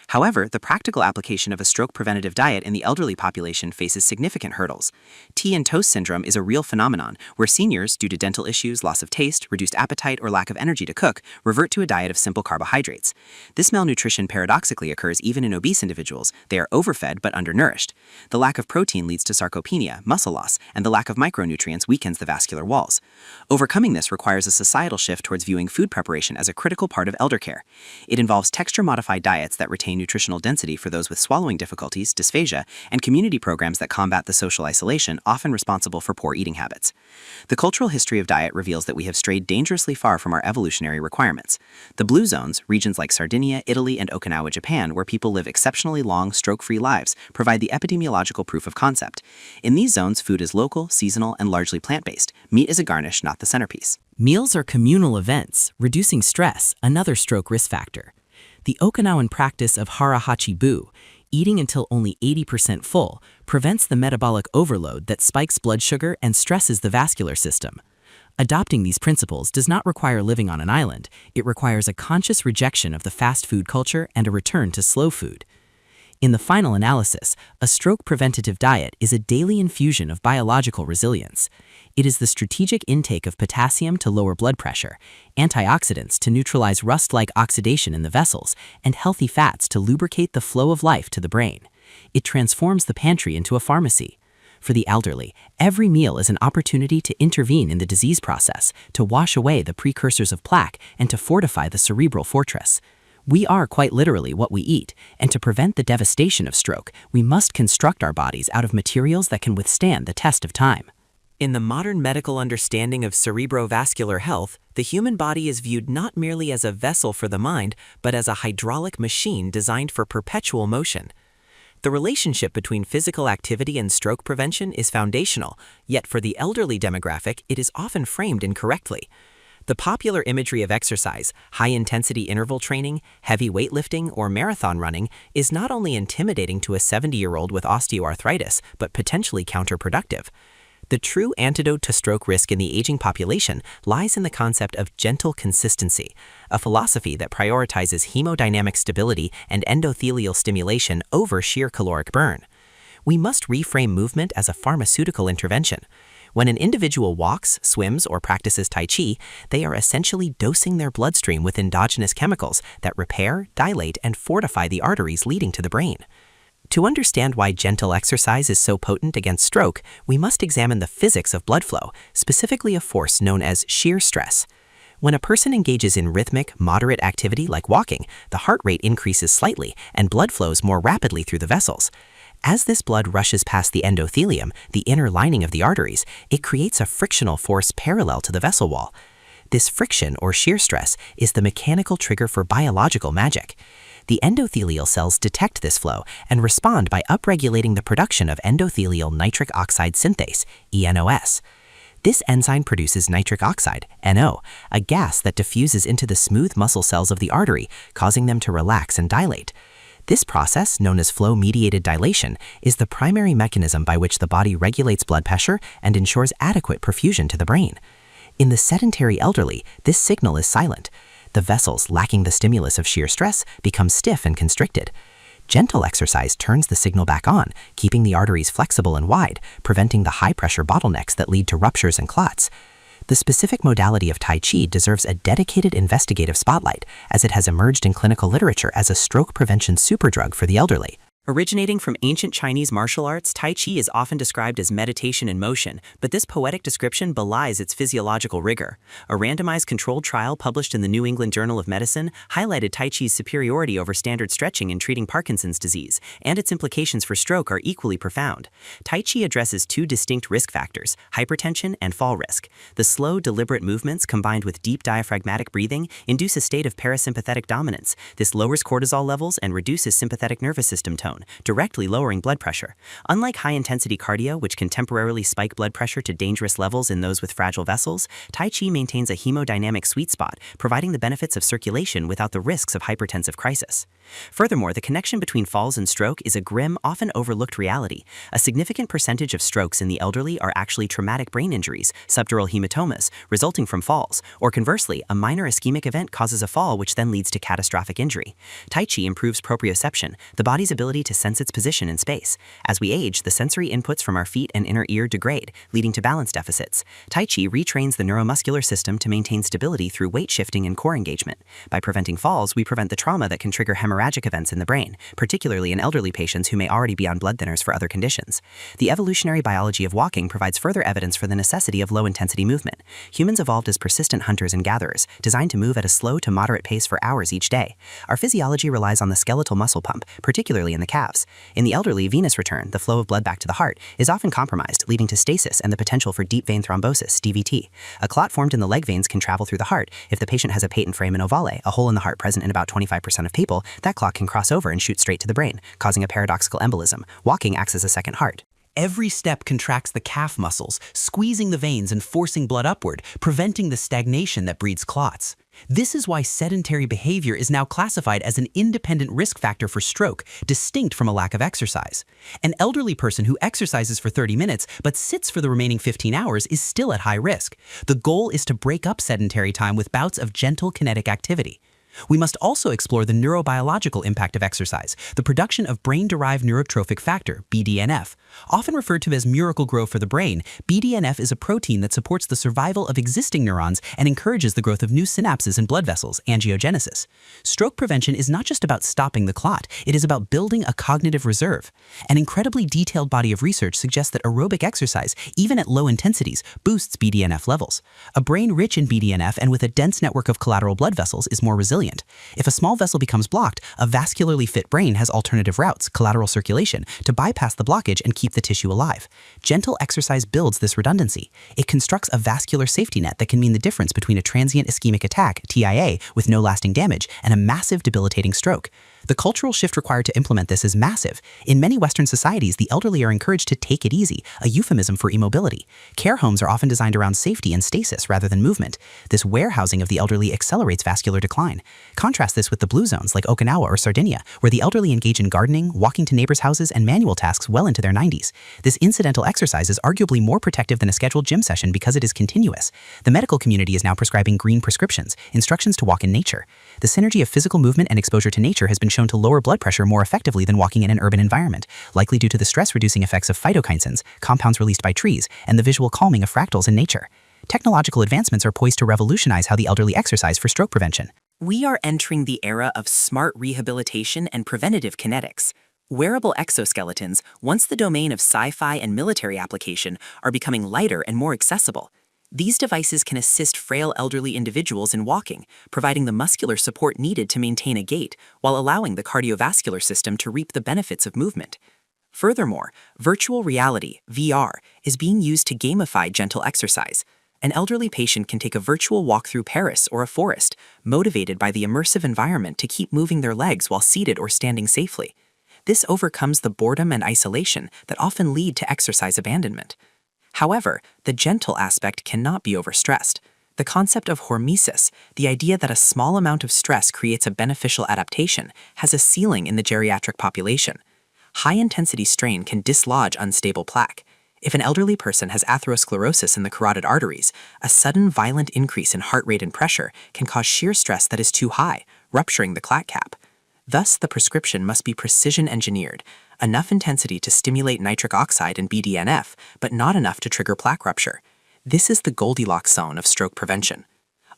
However, the practical application of a stroke preventative diet in the elderly population faces significant hurdles. Tea and toast syndrome is a real phenomenon where seniors, due to dental issues, loss of taste, reduced appetite, or lack of energy to cook, revert to a diet of simple carbohydrates. This malnutrition paradoxically occurs even in obese individuals. They are overfed but undernourished. The lack of protein leads to sarcopenia, muscle loss, and the lack of micronutrients weakens the vascular walls. Overcoming this requires a societal shift towards viewing food preparation as a critical part of elder care. It involves texture-modified diets that retain nutritional density for those with swallowing difficulties, dysphagia, and community programs that combat the social isolation often responsible for poor eating habits. The cultural history of diet reveals that we have strayed dangerously far from our evolutionary requirements. The blue zones, regions like Sardinia, Italy, and Okinawa, Japan, where people live exceptionally long, stroke-free lives, provide the epidemiological proof of concept. In these zones, food is local, seasonal, and largely plant-based. Meat is a garnish, not the centerpiece. Meals are communal events, reducing stress, another stroke risk factor. The Okinawan practice of hara-hachi-bu, Eating until only 80% full prevents the metabolic overload that spikes blood sugar and stresses the vascular system. Adopting these principles does not require living on an island. It requires a conscious rejection of the fast food culture and a return to slow food. In the final analysis, a stroke preventative diet is a daily infusion of biological resilience. It is the strategic intake of potassium to lower blood pressure, antioxidants to neutralize rust-like oxidation in the vessels, and healthy fats to lubricate the flow of life to the brain. It transforms the pantry into a pharmacy. For the elderly, every meal is an opportunity to intervene in the disease process, to wash away the precursors of plaque, and to fortify the cerebral fortress. We are quite literally what we eat, and to prevent the devastation of stroke, we must construct our bodies out of materials that can withstand the test of time. In the modern medical understanding of cerebrovascular health, the human body is viewed not merely as a vessel for the mind, but as a hydraulic machine designed for perpetual motion. The relationship between physical activity and stroke prevention is foundational, yet for the elderly demographic, it is often framed incorrectly. The popular imagery of exercise, high-intensity interval training, heavy weightlifting, or marathon running is not only intimidating to a 70-year-old with osteoarthritis, but potentially counterproductive. The true antidote to stroke risk in the aging population lies in the concept of gentle consistency, a philosophy that prioritizes hemodynamic stability and endothelial stimulation over sheer caloric burn. We must reframe movement as a pharmaceutical intervention. When an individual walks, swims, or practices Tai Chi, they are essentially dosing their bloodstream with endogenous chemicals that repair, dilate, and fortify the arteries leading to the brain. To understand why gentle exercise is so potent against stroke, we must examine the physics of blood flow, specifically a force known as shear stress. When a person engages in rhythmic, moderate activity like walking, the heart rate increases slightly and blood flows more rapidly through the vessels. As this blood rushes past the endothelium, the inner lining of the arteries, it creates a frictional force parallel to the vessel wall. This friction, or shear stress, is the mechanical trigger for biological magic. The endothelial cells detect this flow and respond by upregulating the production of endothelial nitric oxide synthase, ENOS. This enzyme produces nitric oxide, NO, a gas that diffuses into the smooth muscle cells of the artery, causing them to relax and dilate. This process, known as flow-mediated dilation, is the primary mechanism by which the body regulates blood pressure and ensures adequate perfusion to the brain. In the sedentary elderly, this signal is silent. The vessels, lacking the stimulus of shear stress, become stiff and constricted. Gentle exercise turns the signal back on, keeping the arteries flexible and wide, preventing the high-pressure bottlenecks that lead to ruptures and clots. The specific modality of Tai Chi deserves a dedicated investigative spotlight, as it has emerged in clinical literature as a stroke prevention superdrug for the elderly. Originating from ancient Chinese martial arts, Tai Chi is often described as meditation in motion, but this poetic description belies its physiological rigor. A randomized controlled trial published in the New England Journal of Medicine highlighted Tai Chi's superiority over standard stretching in treating Parkinson's disease, and its implications for stroke are equally profound. Tai Chi addresses two distinct risk factors, hypertension and fall risk. The slow, deliberate movements combined with deep diaphragmatic breathing induce a state of parasympathetic dominance. This lowers cortisol levels and reduces sympathetic nervous system tone, directly lowering blood pressure. Unlike high-intensity cardio, which can temporarily spike blood pressure to dangerous levels in those with fragile vessels, Tai Chi maintains a hemodynamic sweet spot, providing the benefits of circulation without the risks of hypertensive crisis. Furthermore, the connection between falls and stroke is a grim, often overlooked reality. A significant percentage of strokes in the elderly are actually traumatic brain injuries, subdural hematomas, resulting from falls, or conversely, a minor ischemic event causes a fall which then leads to catastrophic injury. Tai Chi improves proprioception, the body's ability to sense its position in space. As we age, the sensory inputs from our feet and inner ear degrade, leading to balance deficits. Tai Chi retrains the neuromuscular system to maintain stability through weight shifting and core engagement. By preventing falls, we prevent the trauma that can trigger hemorrhagic events in the brain, particularly in elderly patients who may already be on blood thinners for other conditions. The evolutionary biology of walking provides further evidence for the necessity of low-intensity movement. Humans evolved as persistent hunters and gatherers, designed to move at a slow to moderate pace for hours each day. Our physiology relies on the skeletal muscle pump, particularly in the calves. In the elderly, venous return, the flow of blood back to the heart, is often compromised, leading to stasis and the potential for deep vein thrombosis, DVT. A clot formed in the leg veins can travel through the heart. If the patient has a patent foramen ovale, a hole in the heart present in about 25% of people, that clot can cross over and shoot straight to the brain, causing a paradoxical embolism. Walking acts as a second heart. Every step contracts the calf muscles, squeezing the veins and forcing blood upward, preventing the stagnation that breeds clots. This is why sedentary behavior is now classified as an independent risk factor for stroke, distinct from a lack of exercise. An elderly person who exercises for 30 minutes but sits for the remaining 15 hours is still at high risk. The goal is to break up sedentary time with bouts of gentle kinetic activity. We must also explore the neurobiological impact of exercise, the production of brain-derived neurotrophic factor, BDNF. Often referred to as Miracle-Gro for the brain, BDNF is a protein that supports the survival of existing neurons and encourages the growth of new synapses and blood vessels, angiogenesis. Stroke prevention is not just about stopping the clot, it is about building a cognitive reserve. An incredibly detailed body of research suggests that aerobic exercise, even at low intensities, boosts BDNF levels. A brain rich in BDNF and with a dense network of collateral blood vessels is more resilient. If a small vessel becomes blocked, a vascularly fit brain has alternative routes, collateral circulation, to bypass the blockage and keep the tissue alive. Gentle exercise builds this redundancy. It constructs a vascular safety net that can mean the difference between a transient ischemic attack, TIA, with no lasting damage, and a massive debilitating stroke. The cultural shift required to implement this is massive. In many Western societies, the elderly are encouraged to take it easy, a euphemism for immobility. Care homes are often designed around safety and stasis rather than movement. This warehousing of the elderly accelerates vascular decline. Contrast this with the blue zones like Okinawa or Sardinia, where the elderly engage in gardening, walking to neighbors' houses, and manual tasks well into their 90s. This incidental exercise is arguably more protective than a scheduled gym session because it is continuous. The medical community is now prescribing green prescriptions, instructions to walk in nature. The synergy of physical movement and exposure to nature has been shown to lower blood pressure more effectively than walking in an urban environment, likely due to the stress-reducing effects of phytokinsins, compounds released by trees, and the visual calming of fractals in nature. Technological advancements are poised to revolutionize how the elderly exercise for stroke prevention. We are entering the era of smart rehabilitation and preventative kinetics. Wearable exoskeletons, once the domain of sci-fi and military application, are becoming lighter and more accessible. These devices can assist frail elderly individuals in walking, providing the muscular support needed to maintain a gait, while allowing the cardiovascular system to reap the benefits of movement. Furthermore, virtual reality, VR, is being used to gamify gentle exercise. An elderly patient can take a virtual walk through Paris or a forest, motivated by the immersive environment to keep moving their legs while seated or standing safely. This overcomes the boredom and isolation that often lead to exercise abandonment. However, the gentle aspect cannot be overstressed. The concept of hormesis, the idea that a small amount of stress creates a beneficial adaptation, has a ceiling in the geriatric population. High-intensity strain can dislodge unstable plaque. If an elderly person has atherosclerosis in the carotid arteries, a sudden violent increase in heart rate and pressure can cause shear stress that is too high, rupturing the plaque cap. Thus, the prescription must be precision-engineered, enough intensity to stimulate nitric oxide and BDNF, but not enough to trigger plaque rupture. This is the Goldilocks zone of stroke prevention.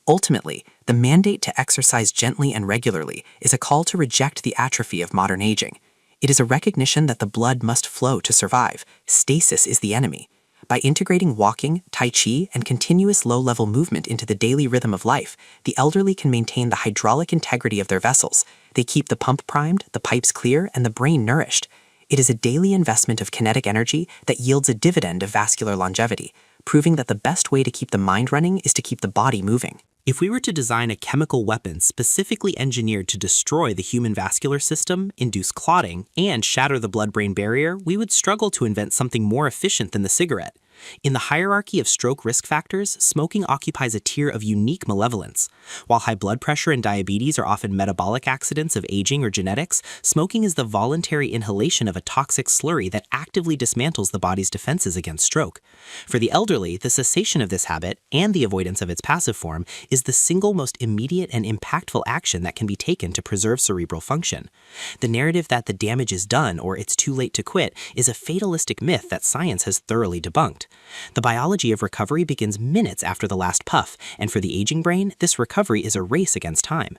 Ultimately, the mandate to exercise gently and regularly is a call to reject the atrophy of modern aging. It is a recognition that the blood must flow to survive. Stasis is the enemy. By integrating walking, tai chi, and continuous low-level movement into the daily rhythm of life, the elderly can maintain the hydraulic integrity of their vessels. They keep the pump primed, the pipes clear, and the brain nourished. It is a daily investment of kinetic energy that yields a dividend of vascular longevity, proving that the best way to keep the mind running is to keep the body moving. If we were to design a chemical weapon specifically engineered to destroy the human vascular system, induce clotting, and shatter the blood-brain barrier, we would struggle to invent something more efficient than the cigarette. In the hierarchy of stroke risk factors, smoking occupies a tier of unique malevolence. While high blood pressure and diabetes are often metabolic accidents of aging or genetics, smoking is the voluntary inhalation of a toxic slurry that actively dismantles the body's defenses against stroke. For the elderly, the cessation of this habit, and the avoidance of its passive form, is the single most immediate and impactful action that can be taken to preserve cerebral function. The narrative that the damage is done or it's too late to quit is a fatalistic myth that science has thoroughly debunked. The biology of recovery begins minutes after the last puff, and for the aging brain, this recovery is a race against time.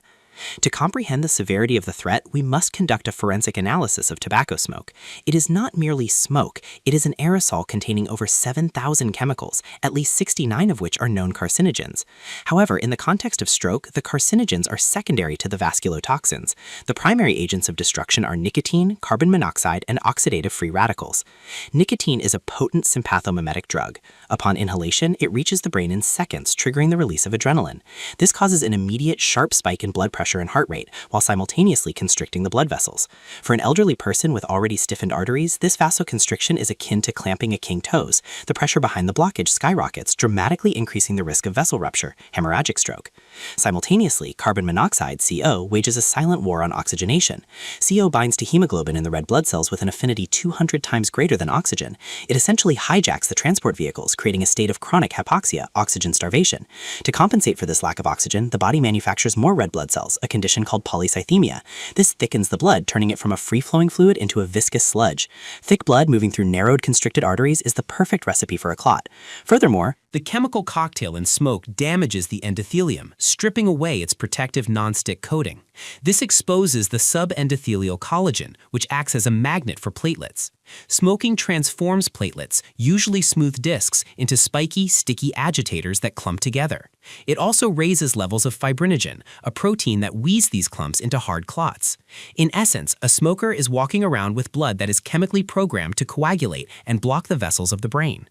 To comprehend the severity of the threat, we must conduct a forensic analysis of tobacco smoke. It is not merely smoke, it is an aerosol containing over 7,000 chemicals, at least 69 of which are known carcinogens. However, in the context of stroke, the carcinogens are secondary to the vasculotoxins. The primary agents of destruction are nicotine, carbon monoxide, and oxidative free radicals. Nicotine is a potent sympathomimetic drug. Upon inhalation, it reaches the brain in seconds, triggering the release of adrenaline. This causes an immediate sharp spike in blood pressure pressure and heart rate, while simultaneously constricting the blood vessels. For an elderly person with already stiffened arteries, this vasoconstriction is akin to clamping a king toes. The pressure behind the blockage skyrockets, dramatically increasing the risk of vessel rupture, hemorrhagic stroke. Simultaneously, carbon monoxide, CO, wages a silent war on oxygenation. CO binds to hemoglobin in the red blood cells with an affinity 200 times greater than oxygen. It essentially hijacks the transport vehicles, creating a state of chronic hypoxia, oxygen starvation. To compensate for this lack of oxygen, the body manufactures more red blood cells, a condition called polycythemia. This thickens the blood, turning it from a free-flowing fluid into a viscous sludge. Thick blood moving through narrowed, constricted arteries is the perfect recipe for a clot. Furthermore, the chemical cocktail in smoke damages the endothelium, stripping away its protective nonstick coating. This exposes the subendothelial collagen, which acts as a magnet for platelets. Smoking transforms platelets, usually smooth discs, into spiky, sticky agitators that clump together. It also raises levels of fibrinogen, a protein that weaves these clumps into hard clots. In essence, a smoker is walking around with blood that is chemically programmed to coagulate and block the vessels of the brain.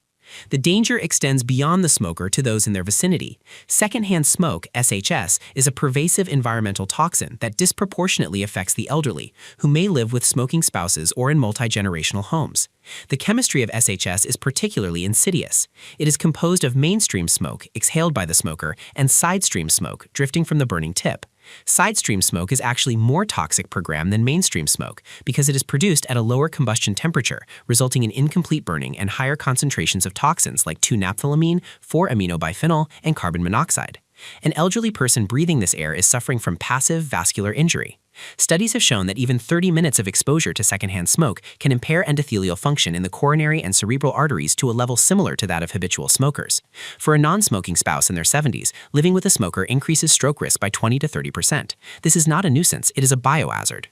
The danger extends beyond the smoker to those in their vicinity. Secondhand smoke, SHS, is a pervasive environmental toxin that disproportionately affects the elderly, who may live with smoking spouses or in multi-generational homes. The chemistry of SHS is particularly insidious. It is composed of mainstream smoke, exhaled by the smoker, and sidestream smoke, drifting from the burning tip. Sidestream smoke is actually more toxic per gram than mainstream smoke because it is produced at a lower combustion temperature, resulting in incomplete burning and higher concentrations of toxins like 2-naphthylamine, 4-aminobiphenyl, and carbon monoxide. An elderly person breathing this air is suffering from passive vascular injury. Studies have shown that even 30 minutes of exposure to secondhand smoke can impair endothelial function in the coronary and cerebral arteries to a level similar to that of habitual smokers. For a non-smoking spouse in their 70s, living with a smoker increases stroke risk by 20 to 30%. This is not a nuisance, it is a biohazard.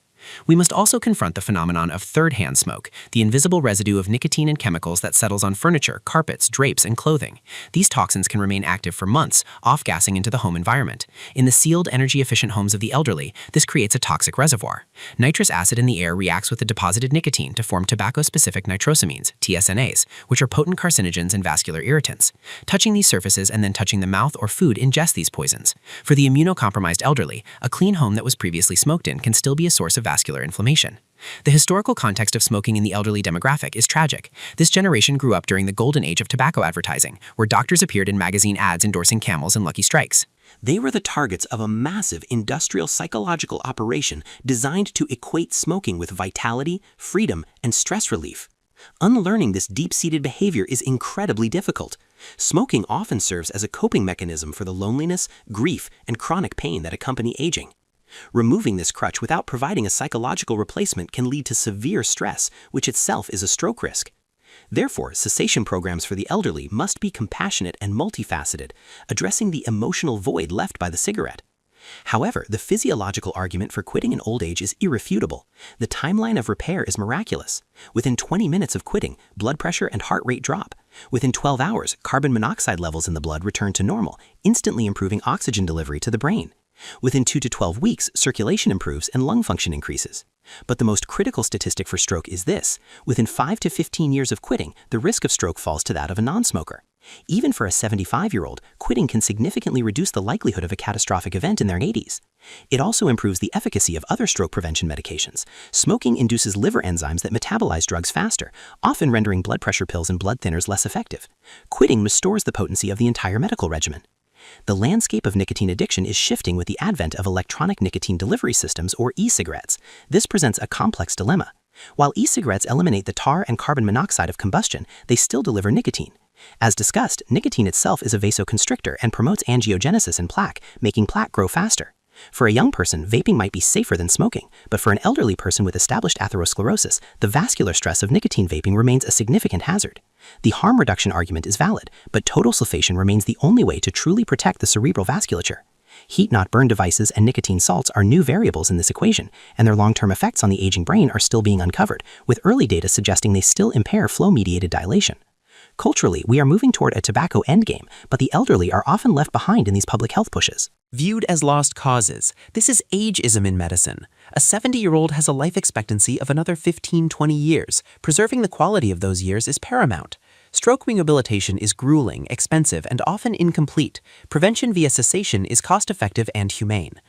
We must also confront the phenomenon of third-hand smoke, the invisible residue of nicotine and chemicals that settles on furniture, carpets, drapes, and clothing. These toxins can remain active for months, off-gassing into the home environment. In the sealed, energy-efficient homes of the elderly, this creates a toxic reservoir. Nitrous acid in the air reacts with the deposited nicotine to form tobacco-specific nitrosamines, TSNAs, which are potent carcinogens and vascular irritants. Touching these surfaces and then touching the mouth or food ingests these poisons. For the immunocompromised elderly, a clean home that was previously smoked in can still be a source of vascular inflammation. The historical context of smoking in the elderly demographic is tragic. This generation grew up during the golden age of tobacco advertising, where doctors appeared in magazine ads endorsing Camels and Lucky Strikes. They were the targets of a massive industrial psychological operation designed to equate smoking with vitality, freedom, and stress relief. Unlearning this deep-seated behavior is incredibly difficult. Smoking often serves as a coping mechanism for the loneliness, grief, and chronic pain that accompany aging. Removing this crutch without providing a psychological replacement can lead to severe stress, which itself is a stroke risk. Therefore, cessation programs for the elderly must be compassionate and multifaceted, addressing the emotional void left by the cigarette. However, the physiological argument for quitting in old age is irrefutable. The timeline of repair is miraculous. Within 20 minutes of quitting, blood pressure and heart rate drop. Within 12 hours, carbon monoxide levels in the blood return to normal, instantly improving oxygen delivery to the brain. Within 2 to 12 weeks, circulation improves and lung function increases. But the most critical statistic for stroke is this: within 5 to 15 years of quitting, the risk of stroke falls to that of a non-smoker. Even for a 75-year-old, quitting can significantly reduce the likelihood of a catastrophic event in their 80s. It also improves the efficacy of other stroke prevention medications. Smoking induces liver enzymes that metabolize drugs faster, often rendering blood pressure pills and blood thinners less effective. Quitting restores the potency of the entire medical regimen. The landscape of nicotine addiction is shifting with the advent of electronic nicotine delivery systems, or e-cigarettes. This presents a complex dilemma. While e-cigarettes eliminate the tar and carbon monoxide of combustion, they still deliver nicotine. As discussed, nicotine itself is a vasoconstrictor and promotes angiogenesis in plaque, making plaque grow faster. For a young person, vaping might be safer than smoking, but for an elderly person with established atherosclerosis, the vascular stress of nicotine vaping remains a significant hazard. The harm reduction argument is valid, but total cessation remains the only way to truly protect the cerebral vasculature. Heat-not-burn devices and nicotine salts are new variables in this equation, and their long-term effects on the aging brain are still being uncovered, with early data suggesting they still impair flow-mediated dilation. Culturally, we are moving toward a tobacco endgame, but the elderly are often left behind in these public health pushes. Viewed as lost causes, this is ageism in medicine. A 70-year-old has a life expectancy of another 15-20 years. Preserving the quality of those years is paramount. Stroke rehabilitation is grueling, expensive, and often incomplete. Prevention via cessation is cost-effective and humane.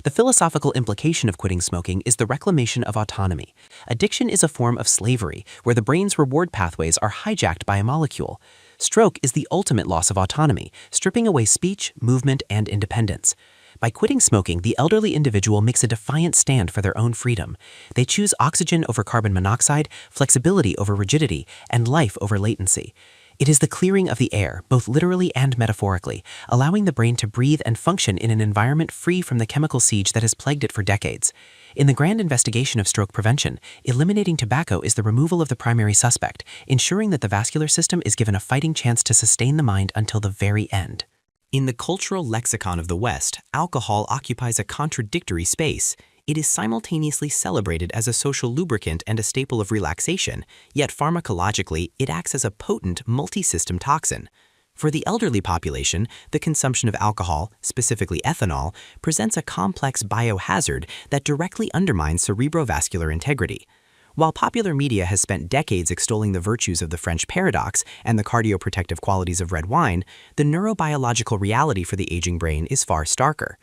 The philosophical implication of quitting smoking is the reclamation of autonomy. Addiction is a form of slavery, where the brain's reward pathways are hijacked by a molecule. Stroke is the ultimate loss of autonomy, stripping away speech, movement, and independence. By quitting smoking, the elderly individual makes a defiant stand for their own freedom. They choose oxygen over carbon monoxide, flexibility over rigidity, and life over latency. It is the clearing of the air, both literally and metaphorically, allowing the brain to breathe and function in an environment free from the chemical siege that has plagued it for decades. In the grand investigation of stroke prevention, eliminating tobacco is the removal of the primary suspect, ensuring that the vascular system is given a fighting chance to sustain the mind until the very end. In the cultural lexicon of the West, alcohol occupies a contradictory space. It is simultaneously celebrated as a social lubricant and a staple of relaxation, yet pharmacologically, it acts as a potent multi-system toxin. For the elderly population, the consumption of alcohol, specifically ethanol, presents a complex biohazard that directly undermines cerebrovascular integrity. While popular media has spent decades extolling the virtues of the French paradox and the cardioprotective qualities of red wine, the neurobiological reality for the aging brain is far starker.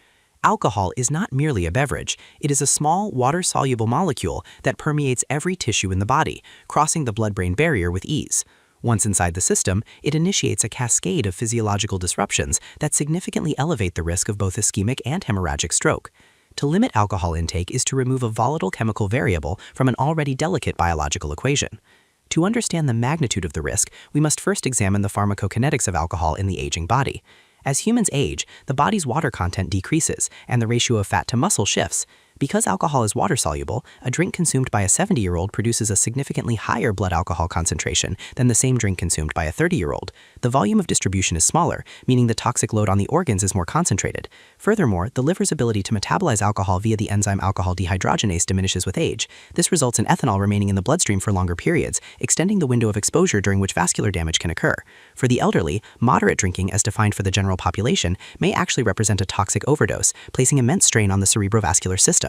Alcohol is not merely a beverage, it is a small, water-soluble molecule that permeates every tissue in the body, crossing the blood-brain barrier with ease. Once inside the system, it initiates a cascade of physiological disruptions that significantly elevate the risk of both ischemic and hemorrhagic stroke. To limit alcohol intake is to remove a volatile chemical variable from an already delicate biological equation. To understand the magnitude of the risk, we must first examine the pharmacokinetics of alcohol in the aging body. As humans age, the body's water content decreases, and the ratio of fat to muscle shifts. Because alcohol is water-soluble, a drink consumed by a 70-year-old produces a significantly higher blood alcohol concentration than the same drink consumed by a 30-year-old. The volume of distribution is smaller, meaning the toxic load on the organs is more concentrated. Furthermore, the liver's ability to metabolize alcohol via the enzyme alcohol dehydrogenase diminishes with age. This results in ethanol remaining in the bloodstream for longer periods, extending the window of exposure during which vascular damage can occur. For the elderly, moderate drinking, as defined for the general population, may actually represent a toxic overdose, placing immense strain on the cerebrovascular system.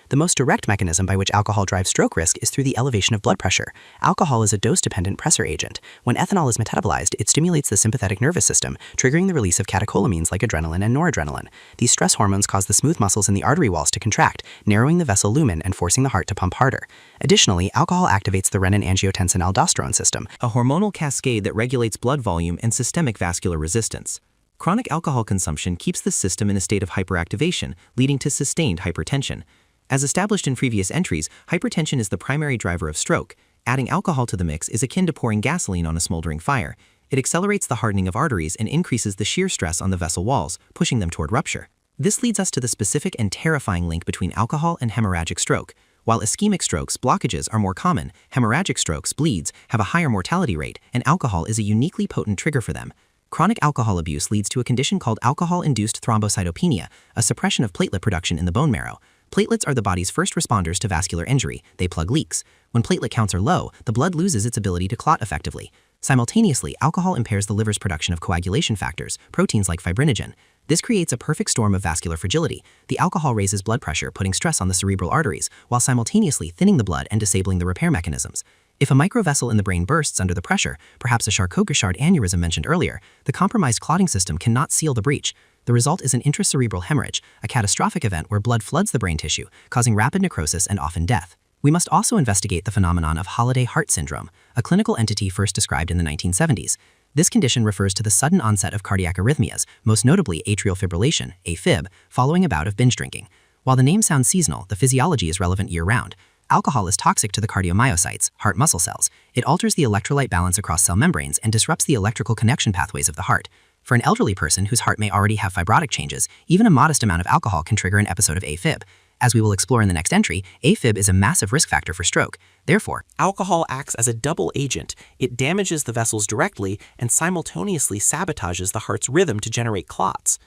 The most direct mechanism by which alcohol drives stroke risk is through the elevation of blood pressure. Alcohol is a dose-dependent pressor agent. When ethanol is metabolized, it stimulates the sympathetic nervous system, triggering the release of catecholamines like adrenaline and noradrenaline. These stress hormones cause the smooth muscles in the artery walls to contract, narrowing the vessel lumen and forcing the heart to pump harder. Additionally, alcohol activates the renin-angiotensin-aldosterone system, a hormonal cascade that regulates blood volume and systemic vascular resistance. Chronic alcohol consumption keeps the system in a state of hyperactivation, leading to sustained hypertension. As established in previous entries, hypertension is the primary driver of stroke. Adding alcohol to the mix is akin to pouring gasoline on a smoldering fire. It accelerates the hardening of arteries and increases the shear stress on the vessel walls, pushing them toward rupture. This leads us to the specific and terrifying link between alcohol and hemorrhagic stroke. While ischemic strokes, blockages, are more common, hemorrhagic strokes, bleeds, have a higher mortality rate, and alcohol is a uniquely potent trigger for them. Chronic alcohol abuse leads to a condition called alcohol-induced thrombocytopenia, a suppression of platelet production in the bone marrow. Platelets are the body's first responders to vascular injury. They plug leaks. When platelet counts are low, the blood loses its ability to clot effectively. Simultaneously, alcohol impairs the liver's production of coagulation factors, proteins like fibrinogen. This creates a perfect storm of vascular fragility. The alcohol raises blood pressure, putting stress on the cerebral arteries, while simultaneously thinning the blood and disabling the repair mechanisms. If a microvessel in the brain bursts under the pressure, perhaps a Charcot-Richard aneurysm mentioned earlier, the compromised clotting system cannot seal the breach. The result is an intracerebral hemorrhage, a catastrophic event where blood floods the brain tissue, causing rapid necrosis and often death. We must also investigate the phenomenon of holiday heart syndrome, a clinical entity first described in the 1970s. This condition refers to the sudden onset of cardiac arrhythmias, most notably atrial fibrillation, AFib, following a bout of binge drinking. While the name sounds seasonal, the physiology is relevant year-round. Alcohol is toxic to the cardiomyocytes, heart muscle cells. It alters the electrolyte balance across cell membranes and disrupts the electrical connection pathways of the heart. For an elderly person whose heart may already have fibrotic changes, even a modest amount of alcohol can trigger an episode of AFib. As we will explore in the next entry, AFib is a massive risk factor for stroke. Therefore, alcohol acts as a double agent. It damages the vessels directly and simultaneously sabotages the heart's rhythm to generate clots.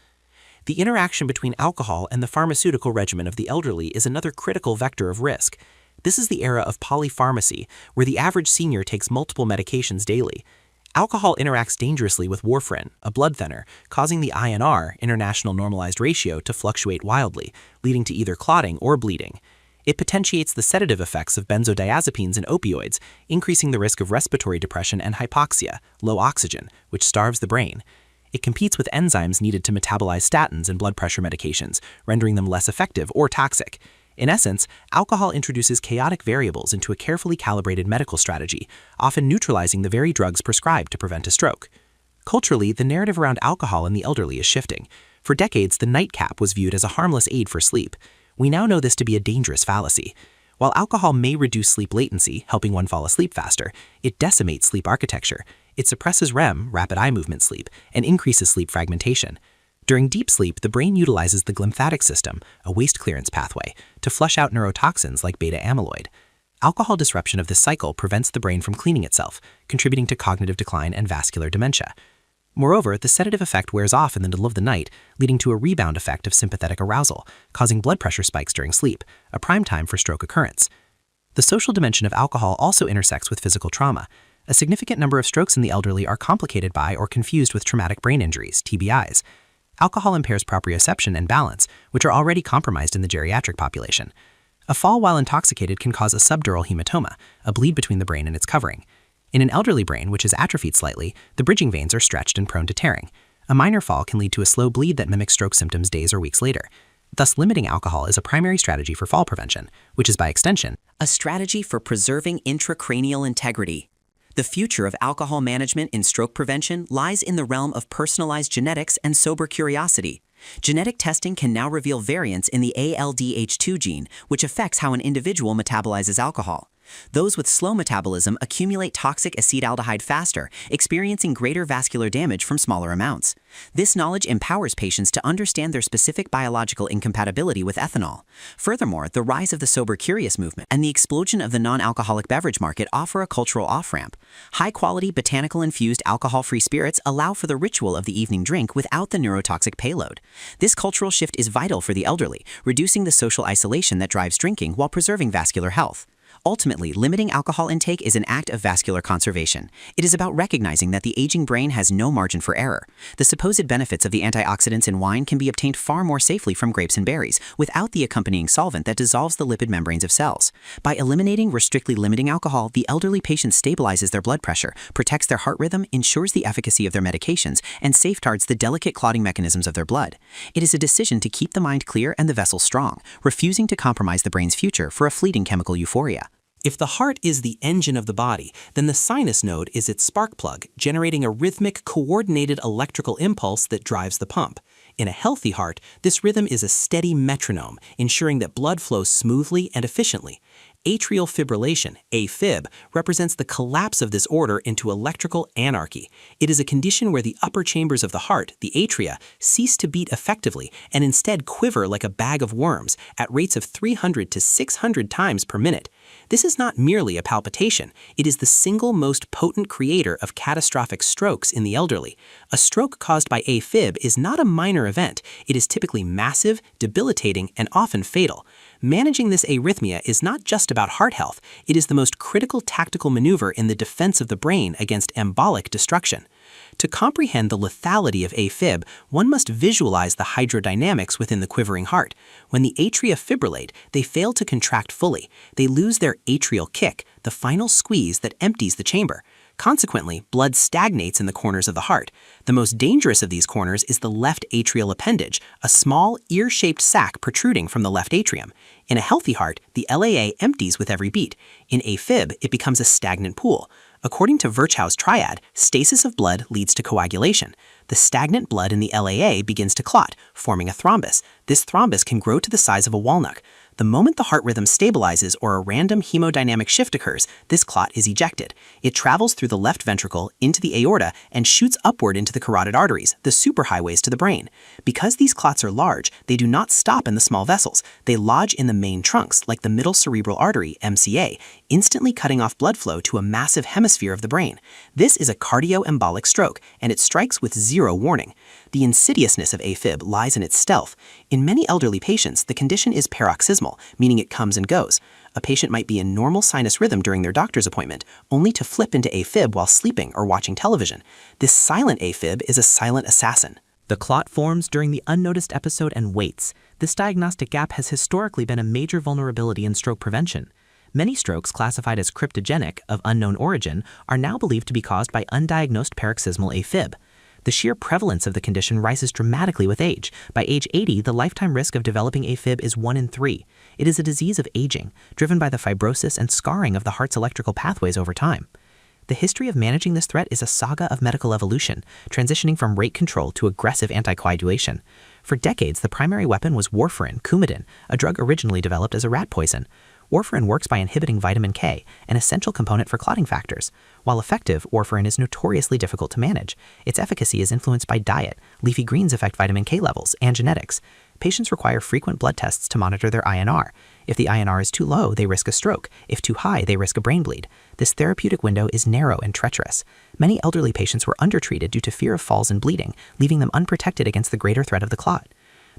The interaction between alcohol and the pharmaceutical regimen of the elderly is another critical vector of risk. This is the era of polypharmacy, where the average senior takes multiple medications daily. Alcohol interacts dangerously with warfarin, a blood thinner, causing the INR, International Normalized Ratio, to fluctuate wildly, leading to either clotting or bleeding. It potentiates the sedative effects of benzodiazepines and opioids, increasing the risk of respiratory depression and hypoxia, low oxygen, which starves the brain. It competes with enzymes needed to metabolize statins and blood pressure medications, rendering them less effective or toxic. In essence, alcohol introduces chaotic variables into a carefully calibrated medical strategy, often neutralizing the very drugs prescribed to prevent a stroke. Culturally, the narrative around alcohol in the elderly is shifting. For decades, the nightcap was viewed as a harmless aid for sleep. We now know this to be a dangerous fallacy. While alcohol may reduce sleep latency, helping one fall asleep faster, it decimates sleep architecture. It suppresses REM, rapid eye movement sleep, and increases sleep fragmentation. During deep sleep, the brain utilizes the glymphatic system, a waste clearance pathway, to flush out neurotoxins like beta amyloid. Alcohol disruption of this cycle prevents the brain from cleaning itself, contributing to cognitive decline and vascular dementia. Moreover, the sedative effect wears off in the middle of the night, leading to a rebound effect of sympathetic arousal, causing blood pressure spikes during sleep, a prime time for stroke occurrence. The social dimension of alcohol also intersects with physical trauma. A significant number of strokes in the elderly are complicated by or confused with traumatic brain injuries, TBIs. Alcohol impairs proprioception and balance, which are already compromised in the geriatric population. A fall while intoxicated can cause a subdural hematoma, a bleed between the brain and its covering. In an elderly brain, which is atrophied slightly, the bridging veins are stretched and prone to tearing. A minor fall can lead to a slow bleed that mimics stroke symptoms days or weeks later. Thus, limiting alcohol is a primary strategy for fall prevention, which is by extension, a strategy for preserving intracranial integrity. The future of alcohol management in stroke prevention lies in the realm of personalized genetics and sober curiosity. Genetic testing can now reveal variants in the ALDH2 gene, which affects how an individual metabolizes alcohol. Those with slow metabolism accumulate toxic acetaldehyde faster, experiencing greater vascular damage from smaller amounts. This knowledge empowers patients to understand their specific biological incompatibility with ethanol. Furthermore, the rise of the sober curious movement and the explosion of the non-alcoholic beverage market offer a cultural off-ramp. High-quality, botanical-infused alcohol-free spirits allow for the ritual of the evening drink without the neurotoxic payload. This cultural shift is vital for the elderly, reducing the social isolation that drives drinking while preserving vascular health. Ultimately, limiting alcohol intake is an act of vascular conservation. It is about recognizing that the aging brain has no margin for error. The supposed benefits of the antioxidants in wine can be obtained far more safely from grapes and berries, without the accompanying solvent that dissolves the lipid membranes of cells. By eliminating or strictly limiting alcohol, the elderly patient stabilizes their blood pressure, protects their heart rhythm, ensures the efficacy of their medications, and safeguards the delicate clotting mechanisms of their blood. It is a decision to keep the mind clear and the vessel strong, refusing to compromise the brain's future for a fleeting chemical euphoria. If the heart is the engine of the body, then the sinus node is its spark plug, generating a rhythmic, coordinated electrical impulse that drives the pump. In a healthy heart, this rhythm is a steady metronome, ensuring that blood flows smoothly and efficiently. Atrial fibrillation, AFib, represents the collapse of this order into electrical anarchy. It is a condition where the upper chambers of the heart, the atria, cease to beat effectively and instead quiver like a bag of worms at rates of 300 to 600 times per minute. This is not merely a palpitation, it is the single most potent creator of catastrophic strokes in the elderly. A stroke caused by AFib is not a minor event, it is typically massive, debilitating, and often fatal. Managing this arrhythmia is not just about heart health, it is the most critical tactical maneuver in the defense of the brain against embolic destruction. To comprehend the lethality of AFib, one must visualize the hydrodynamics within the quivering heart. When the atria fibrillate, they fail to contract fully. They lose their atrial kick, the final squeeze that empties the chamber. Consequently, blood stagnates in the corners of the heart. The most dangerous of these corners is the left atrial appendage, a small, ear-shaped sac protruding from the left atrium. In a healthy heart, the LAA empties with every beat. In AFib, it becomes a stagnant pool. According to Virchow's triad, stasis of blood leads to coagulation. The stagnant blood in the LAA begins to clot, forming a thrombus. This thrombus can grow to the size of a walnut. The moment the heart rhythm stabilizes or a random hemodynamic shift occurs, this clot is ejected. It travels through the left ventricle into the aorta and shoots upward into the carotid arteries, the superhighways to the brain. Because these clots are large, they do not stop in the small vessels. They lodge in the main trunks, like the middle cerebral artery, MCA, instantly cutting off blood flow to a massive hemisphere of the brain. This is a cardioembolic stroke, and it strikes with zero warning. The insidiousness of AFib lies in its stealth. In many elderly patients, the condition is paroxysmal, meaning it comes and goes. A patient might be in normal sinus rhythm during their doctor's appointment, only to flip into AFib while sleeping or watching television. This silent AFib is a silent assassin. The clot forms during the unnoticed episode and waits. This diagnostic gap has historically been a major vulnerability in stroke prevention. Many strokes classified as cryptogenic, of unknown origin, are now believed to be caused by undiagnosed paroxysmal AFib. The sheer prevalence of the condition rises dramatically with age. By age 80, the lifetime risk of developing AFib is 1 in 3. It is a disease of aging, driven by the fibrosis and scarring of the heart's electrical pathways over time. The history of managing this threat is a saga of medical evolution, transitioning from rate control to aggressive anticoagulation. For decades, the primary weapon was warfarin, Coumadin, a drug originally developed as a rat poison. Warfarin works by inhibiting vitamin K, an essential component for clotting factors. While effective, warfarin is notoriously difficult to manage. Its efficacy is influenced by diet. Leafy greens affect vitamin K levels and genetics. Patients require frequent blood tests to monitor their INR. If the INR is too low, they risk a stroke. If too high, they risk a brain bleed. This therapeutic window is narrow and treacherous. Many elderly patients were undertreated due to fear of falls and bleeding, leaving them unprotected against the greater threat of the clot.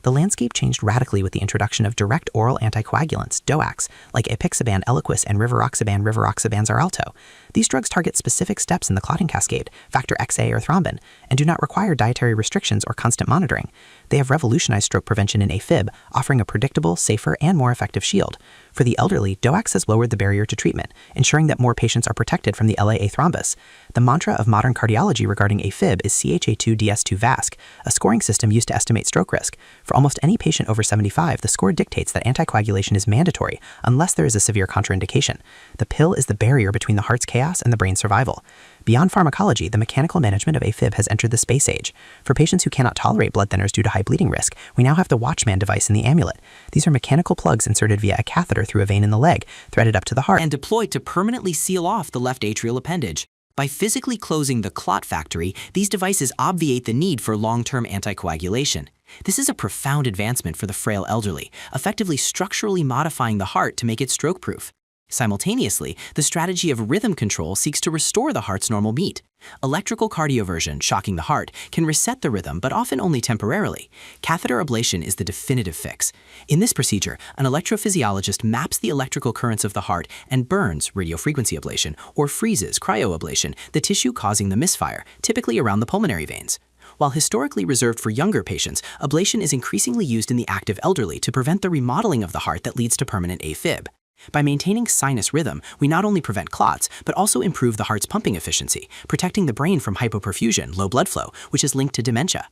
The landscape changed radically with the introduction of direct oral anticoagulants, DOACs, like apixaban Eliquis and rivaroxaban Xarelto. These drugs target specific steps in the clotting cascade, factor XA or thrombin, and do not require dietary restrictions or constant monitoring. They have revolutionized stroke prevention in AFib, offering a predictable, safer, and more effective shield. For the elderly, DOACs has lowered the barrier to treatment, ensuring that more patients are protected from the LAA thrombus. The mantra of modern cardiology regarding AFib is CHA2-DS2-VASC, a scoring system used to estimate stroke risk. For almost any patient over 75, the score dictates that anticoagulation is mandatory unless there is a severe contraindication. The pill is the barrier between the heart's chaos and the brain's survival. Beyond pharmacology, the mechanical management of AFib has entered the space age. For patients who cannot tolerate blood thinners due to high bleeding risk, we now have the Watchman device in the amulet. These are mechanical plugs inserted via a catheter through a vein in the leg, threaded up to the heart, and deployed to permanently seal off the left atrial appendage. By physically closing the clot factory, these devices obviate the need for long-term anticoagulation. This is a profound advancement for the frail elderly, effectively structurally modifying the heart to make it stroke-proof. Simultaneously, the strategy of rhythm control seeks to restore the heart's normal beat. Electrical cardioversion, shocking the heart, can reset the rhythm, but often only temporarily. Catheter ablation is the definitive fix. In this procedure, an electrophysiologist maps the electrical currents of the heart and burns, radiofrequency ablation, or freezes, cryoablation, the tissue causing the misfire, typically around the pulmonary veins. While historically reserved for younger patients, ablation is increasingly used in the active elderly to prevent the remodeling of the heart that leads to permanent AFib. By maintaining sinus rhythm, we not only prevent clots, but also improve the heart's pumping efficiency, protecting the brain from hypoperfusion, low blood flow, which is linked to dementia.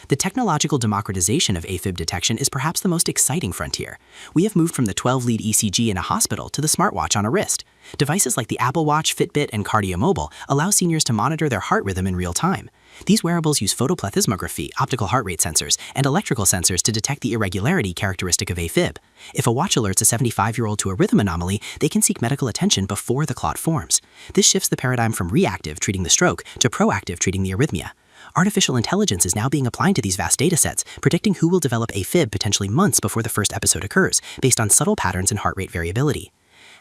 The technological democratization of AFib detection is perhaps the most exciting frontier. We have moved from the 12-lead ECG in a hospital to the smartwatch on a wrist. Devices like the Apple Watch, Fitbit, and KardioMobile allow seniors to monitor their heart rhythm in real time. These wearables use photoplethysmography, optical heart rate sensors, and electrical sensors to detect the irregularity characteristic of AFib. If a watch alerts a 75-year-old to a rhythm anomaly, they can seek medical attention before the clot forms. This shifts the paradigm from reactive, treating the stroke, to proactive, treating the arrhythmia. Artificial intelligence is now being applied to these vast datasets, predicting who will develop AFib potentially months before the first episode occurs, based on subtle patterns in heart rate variability.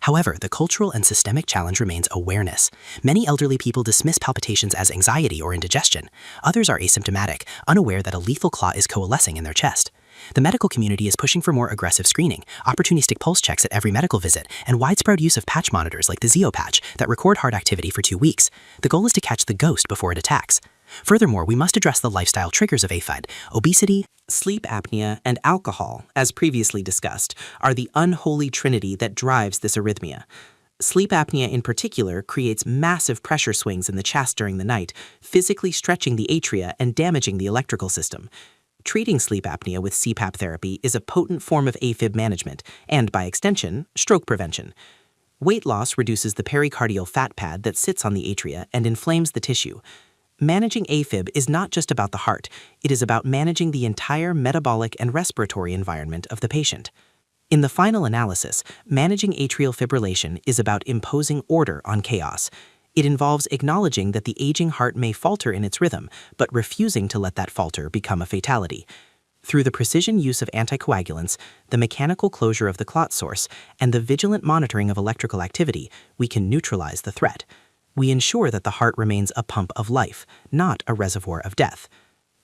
However, the cultural and systemic challenge remains awareness. Many elderly people dismiss palpitations as anxiety or indigestion. Others are asymptomatic, unaware that a lethal clot is coalescing in their chest. The medical community is pushing for more aggressive screening, opportunistic pulse checks at every medical visit, and widespread use of patch monitors like the Zio patch that record heart activity for 2 weeks. The goal is to catch the ghost before it attacks. Furthermore, we must address the lifestyle triggers of AFib. Obesity, sleep apnea, and alcohol, as previously discussed, are the unholy trinity that drives this arrhythmia. Sleep apnea in particular creates massive pressure swings in the chest during the night, physically stretching the atria and damaging the electrical system. Treating sleep apnea with CPAP therapy is a potent form of AFib management and, by extension, stroke prevention. Weight loss reduces the pericardial fat pad that sits on the atria and inflames the tissue. Managing AFib is not just about the heart, it is about managing the entire metabolic and respiratory environment of the patient. In the final analysis, managing atrial fibrillation is about imposing order on chaos. It involves acknowledging that the aging heart may falter in its rhythm, but refusing to let that falter become a fatality. Through the precision use of anticoagulants, the mechanical closure of the clot source, and the vigilant monitoring of electrical activity, we can neutralize the threat. We ensure that the heart remains a pump of life, not a reservoir of death.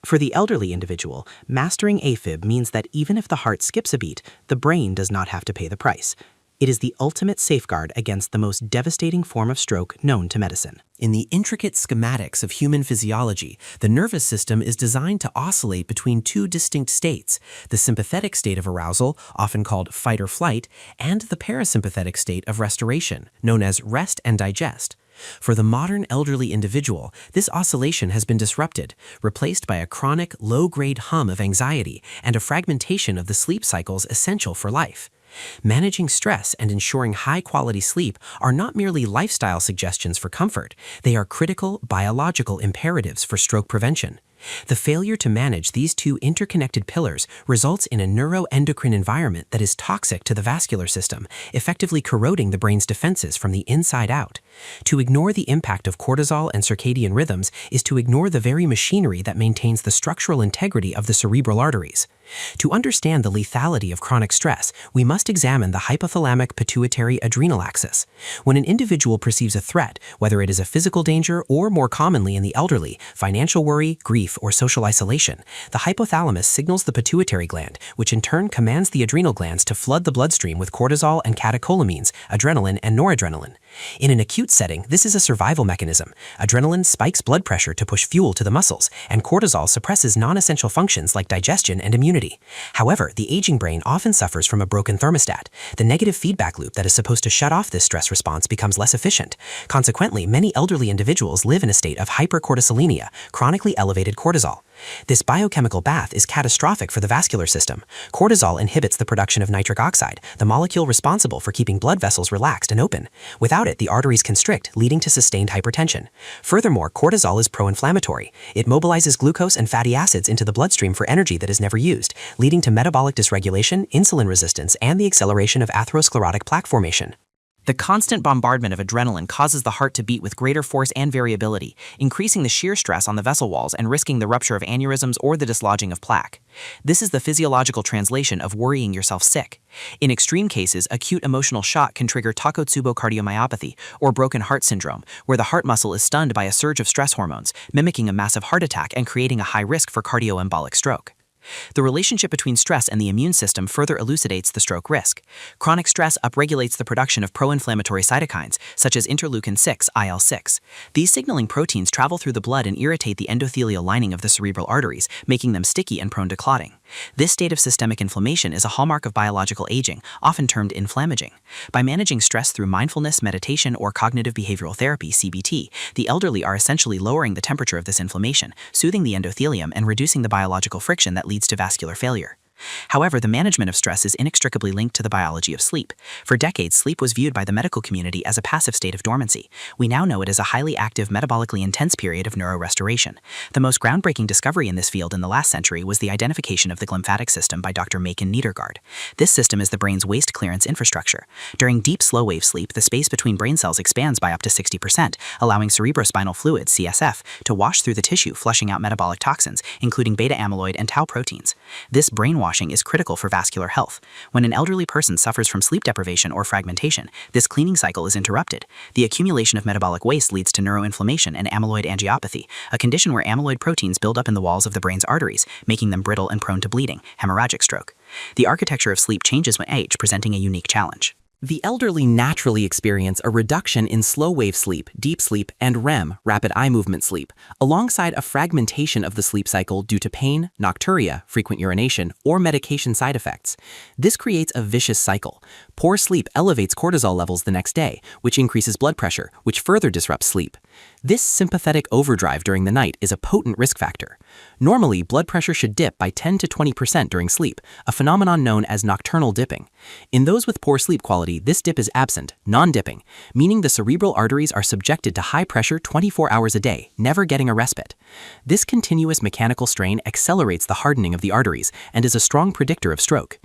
For the elderly individual, mastering AFib means that even if the heart skips a beat, the brain does not have to pay the price. It is the ultimate safeguard against the most devastating form of stroke known to medicine. In the intricate schematics of human physiology, the nervous system is designed to oscillate between 2 distinct states, the sympathetic state of arousal, often called fight or flight, and the parasympathetic state of restoration, known as rest and digest. For the modern elderly individual, this oscillation has been disrupted, replaced by a chronic, low-grade hum of anxiety and a fragmentation of the sleep cycles essential for life. Managing stress and ensuring high-quality sleep are not merely lifestyle suggestions for comfort, they are critical biological imperatives for stroke prevention. The failure to manage these two interconnected pillars results in a neuroendocrine environment that is toxic to the vascular system, effectively corroding the brain's defenses from the inside out. To ignore the impact of cortisol and circadian rhythms is to ignore the very machinery that maintains the structural integrity of the cerebral arteries. To understand the lethality of chronic stress, we must examine the hypothalamic pituitary adrenal axis. When an individual perceives a threat, whether it is a physical danger or, more commonly in the elderly, financial worry, grief, or social isolation, the hypothalamus signals the pituitary gland, which in turn commands the adrenal glands to flood the bloodstream with cortisol and catecholamines, adrenaline and noradrenaline. In an acute setting, this is a survival mechanism. Adrenaline spikes blood pressure to push fuel to the muscles, and cortisol suppresses non-essential functions like digestion and immunity. However, the aging brain often suffers from a broken thermostat. The negative feedback loop that is supposed to shut off this stress response becomes less efficient. Consequently, many elderly individuals live in a state of hypercortisolemia, chronically elevated cortisol. This biochemical bath is catastrophic for the vascular system. Cortisol inhibits the production of nitric oxide, the molecule responsible for keeping blood vessels relaxed and open. Without it, the arteries constrict, leading to sustained hypertension. Furthermore, cortisol is pro-inflammatory. It mobilizes glucose and fatty acids into the bloodstream for energy that is never used, leading to metabolic dysregulation, insulin resistance, and the acceleration of atherosclerotic plaque formation. The constant bombardment of adrenaline causes the heart to beat with greater force and variability, increasing the shear stress on the vessel walls and risking the rupture of aneurysms or the dislodging of plaque. This is the physiological translation of worrying yourself sick. In extreme cases, acute emotional shock can trigger Takotsubo cardiomyopathy, or broken heart syndrome, where the heart muscle is stunned by a surge of stress hormones, mimicking a massive heart attack and creating a high risk for cardioembolic stroke. The relationship between stress and the immune system further elucidates the stroke risk. Chronic stress upregulates the production of pro-inflammatory cytokines, such as interleukin-6, IL-6. These signaling proteins travel through the blood and irritate the endothelial lining of the cerebral arteries, making them sticky and prone to clotting. This state of systemic inflammation is a hallmark of biological aging, often termed inflammaging. By managing stress through mindfulness, meditation, or cognitive behavioral therapy, CBT, the elderly are essentially lowering the temperature of this inflammation, soothing the endothelium, and reducing the biological friction that leads to vascular failure. However, the management of stress is inextricably linked to the biology of sleep. For decades, sleep was viewed by the medical community as a passive state of dormancy. We now know it as a highly active, metabolically intense period of neurorestoration. The most groundbreaking discovery in this field in the last century was the identification of the glymphatic system by Dr. Macon Niedergard. This system is the brain's waste clearance infrastructure. During deep slow-wave sleep, the space between brain cells expands by up to 60%, allowing cerebrospinal fluid, CSF, to wash through the tissue, flushing out metabolic toxins, including beta-amyloid and tau proteins. This brainwashing is critical for vascular health. When an elderly person suffers from sleep deprivation or fragmentation, this cleaning cycle is interrupted. The accumulation of metabolic waste leads to neuroinflammation and amyloid angiopathy, a condition where amyloid proteins build up in the walls of the brain's arteries, making them brittle and prone to bleeding, hemorrhagic stroke. The architecture of sleep changes with age, presenting a unique challenge. The elderly naturally experience a reduction in slow-wave sleep, deep sleep, and REM, rapid eye movement sleep, alongside a fragmentation of the sleep cycle due to pain, nocturia, frequent urination, or medication side effects. This creates a vicious cycle. Poor sleep elevates cortisol levels the next day, which increases blood pressure, which further disrupts sleep. This sympathetic overdrive during the night is a potent risk factor. Normally, blood pressure should dip by 10 to 20% during sleep, a phenomenon known as nocturnal dipping. In those with poor sleep quality, this dip is absent, non-dipping, meaning the cerebral arteries are subjected to high pressure 24 hours a day, never getting a respite. This continuous mechanical strain accelerates the hardening of the arteries and is a strong predictor of stroke.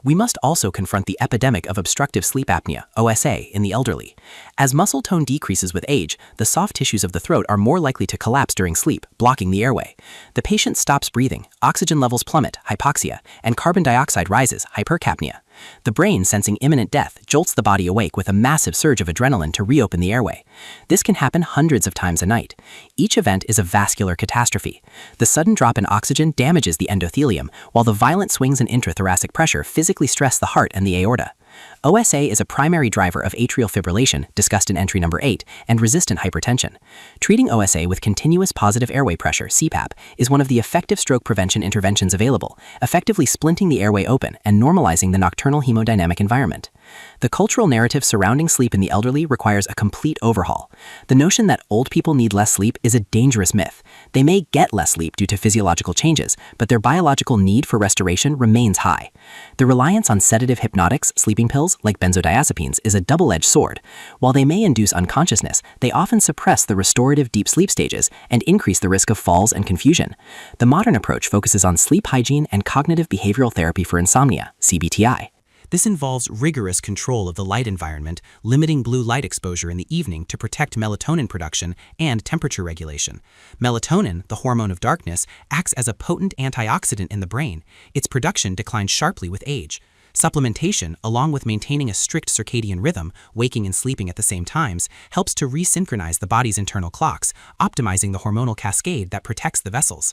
We must also confront the epidemic of obstructive sleep apnea, OSA, in the elderly. As muscle tone decreases with age, the soft tissues of the throat are more likely to collapse during sleep, blocking the airway. The patient stops breathing, oxygen levels plummet, hypoxia, and carbon dioxide rises, hypercapnia. The brain, sensing imminent death, jolts the body awake with a massive surge of adrenaline to reopen the airway. This can happen hundreds of times a night. Each event is a vascular catastrophe. The sudden drop in oxygen damages the endothelium, while the violent swings in intrathoracic pressure physically stress the heart and the aorta. OSA is a primary driver of atrial fibrillation, discussed in entry number 8, and resistant hypertension. Treating OSA with continuous positive airway pressure, CPAP, is one of the effective stroke prevention interventions available, effectively splinting the airway open and normalizing the nocturnal hemodynamic environment. The cultural narrative surrounding sleep in the elderly requires a complete overhaul. The notion that old people need less sleep is a dangerous myth. They may get less sleep due to physiological changes, but their biological need for restoration remains high. The reliance on sedative hypnotics, sleeping pills, like benzodiazepines, is a double-edged sword. While they may induce unconsciousness, they often suppress the restorative deep sleep stages and increase the risk of falls and confusion. The modern approach focuses on sleep hygiene and cognitive behavioral therapy for insomnia, CBTI. This involves rigorous control of the light environment, limiting blue light exposure in the evening to protect melatonin production and temperature regulation. Melatonin, the hormone of darkness, acts as a potent antioxidant in the brain. Its production declines sharply with age. Supplementation, along with maintaining a strict circadian rhythm, waking and sleeping at the same times, helps to resynchronize the body's internal clocks, optimizing the hormonal cascade that protects the vessels.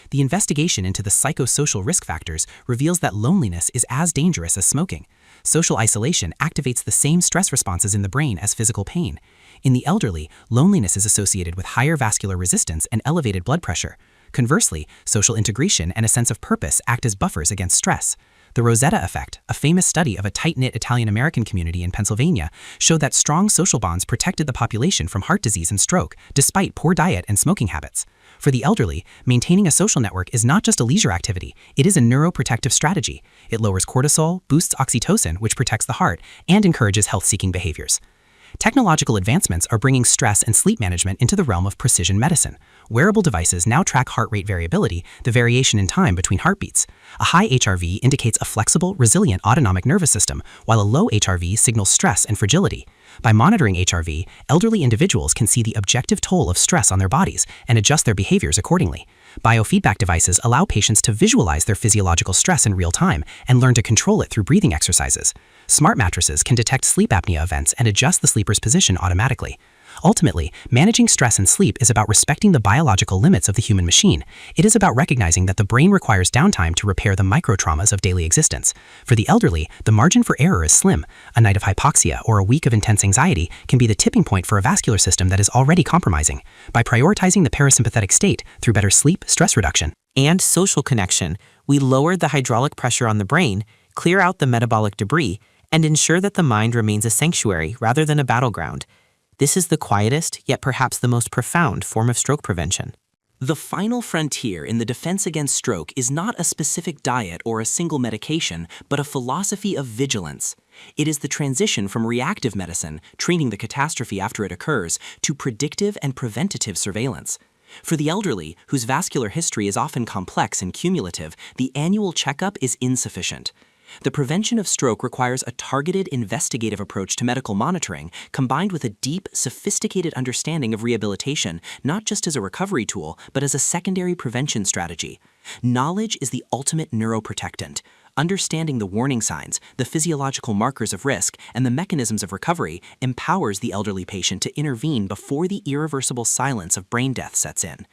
The investigation into the psychosocial risk factors reveals that loneliness is as dangerous as smoking. Social isolation activates the same stress responses in the brain as physical pain. In the elderly, loneliness is associated with higher vascular resistance and elevated blood pressure. Conversely, social integration and a sense of purpose act as buffers against stress. The Rosetta effect, a famous study of a tight-knit Italian-American community in Pennsylvania, showed that strong social bonds protected the population from heart disease and stroke, despite poor diet and smoking habits. For the elderly, maintaining a social network is not just a leisure activity, it is a neuroprotective strategy. It lowers cortisol, boosts oxytocin, which protects the heart, and encourages health-seeking behaviors. Technological advancements are bringing stress and sleep management into the realm of precision medicine. Wearable devices now track heart rate variability, the variation in time between heartbeats. A high HRV indicates a flexible, resilient autonomic nervous system, while a low HRV signals stress and fragility. By monitoring HRV, elderly individuals can see the objective toll of stress on their bodies and adjust their behaviors accordingly. Biofeedback devices allow patients to visualize their physiological stress in real time and learn to control it through breathing exercises. Smart mattresses can detect sleep apnea events and adjust the sleeper's position automatically. Ultimately, managing stress and sleep is about respecting the biological limits of the human machine. It is about recognizing that the brain requires downtime to repair the microtraumas of daily existence. For the elderly, the margin for error is slim. A night of hypoxia or a week of intense anxiety can be the tipping point for a vascular system that is already compromising. By prioritizing the parasympathetic state through better sleep, stress reduction, and social connection, we lower the hydraulic pressure on the brain, clear out the metabolic debris, and ensure that the mind remains a sanctuary rather than a battleground. This is the quietest, yet perhaps the most profound form of stroke prevention. The final frontier in the defense against stroke is not a specific diet or a single medication, but a philosophy of vigilance. It is the transition from reactive medicine, treating the catastrophe after it occurs, to predictive and preventative surveillance. For the elderly, whose vascular history is often complex and cumulative, the annual checkup is insufficient. The prevention of stroke requires a targeted, investigative approach to medical monitoring, combined with a deep, sophisticated understanding of rehabilitation, not just as a recovery tool, but as a secondary prevention strategy. Knowledge is the ultimate neuroprotectant. Understanding the warning signs, the physiological markers of risk, and the mechanisms of recovery empowers the elderly patient to intervene before the irreversible silence of brain death sets in.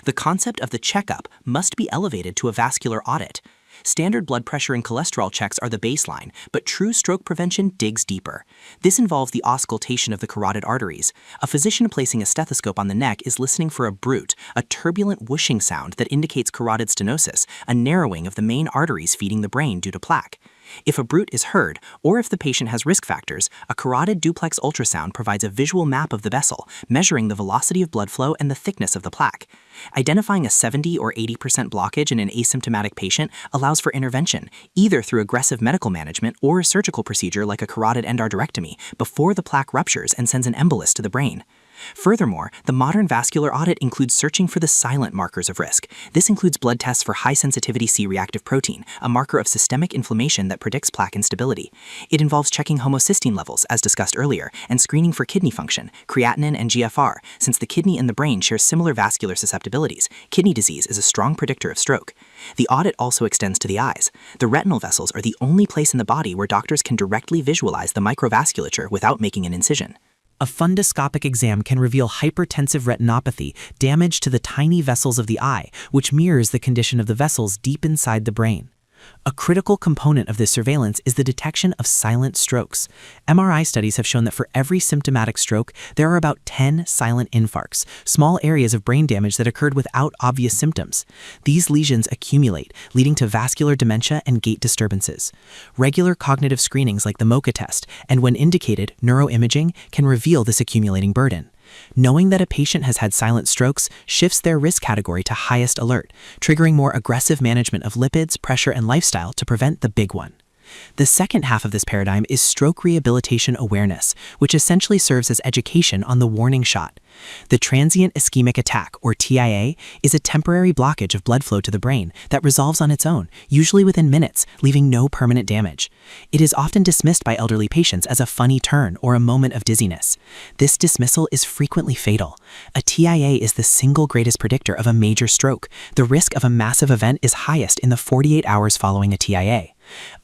The concept of the checkup must be elevated to a vascular audit. Standard blood pressure and cholesterol checks are the baseline, but true stroke prevention digs deeper. This involves the auscultation of the carotid arteries. A physician placing a stethoscope on the neck is listening for a bruit, a turbulent whooshing sound that indicates carotid stenosis, a narrowing of the main arteries feeding the brain due to plaque. If a bruit is heard, or if the patient has risk factors, a carotid duplex ultrasound provides a visual map of the vessel, measuring the velocity of blood flow and the thickness of the plaque. Identifying a 70 or 80% blockage in an asymptomatic patient allows for intervention, either through aggressive medical management or a surgical procedure like a carotid endarterectomy, before the plaque ruptures and sends an embolus to the brain. Furthermore, the modern vascular audit includes searching for the silent markers of risk. This includes blood tests for high-sensitivity C-reactive protein, a marker of systemic inflammation that predicts plaque instability. It involves checking homocysteine levels, as discussed earlier, and screening for kidney function, creatinine and GFR. Since the kidney and the brain share similar vascular susceptibilities, kidney disease is a strong predictor of stroke. The audit also extends to the eyes. The retinal vessels are the only place in the body where doctors can directly visualize the microvasculature without making an incision. A fundoscopic exam can reveal hypertensive retinopathy, damage to the tiny vessels of the eye, which mirrors the condition of the vessels deep inside the brain. A critical component of this surveillance is the detection of silent strokes. MRI studies have shown that for every symptomatic stroke, there are about 10 silent infarcts, small areas of brain damage that occurred without obvious symptoms. These lesions accumulate, leading to vascular dementia and gait disturbances. Regular cognitive screenings like the MoCA test, and when indicated, neuroimaging, can reveal this accumulating burden. Knowing that a patient has had silent strokes shifts their risk category to highest alert, triggering more aggressive management of lipids, pressure, and lifestyle to prevent the big one. The second half of this paradigm is stroke rehabilitation awareness, which essentially serves as education on the warning shot. The transient ischemic attack, or TIA, is a temporary blockage of blood flow to the brain that resolves on its own, usually within minutes, leaving no permanent damage. It is often dismissed by elderly patients as a funny turn or a moment of dizziness. This dismissal is frequently fatal. A TIA is the single greatest predictor of a major stroke. The risk of a massive event is highest in the 48 hours following a TIA.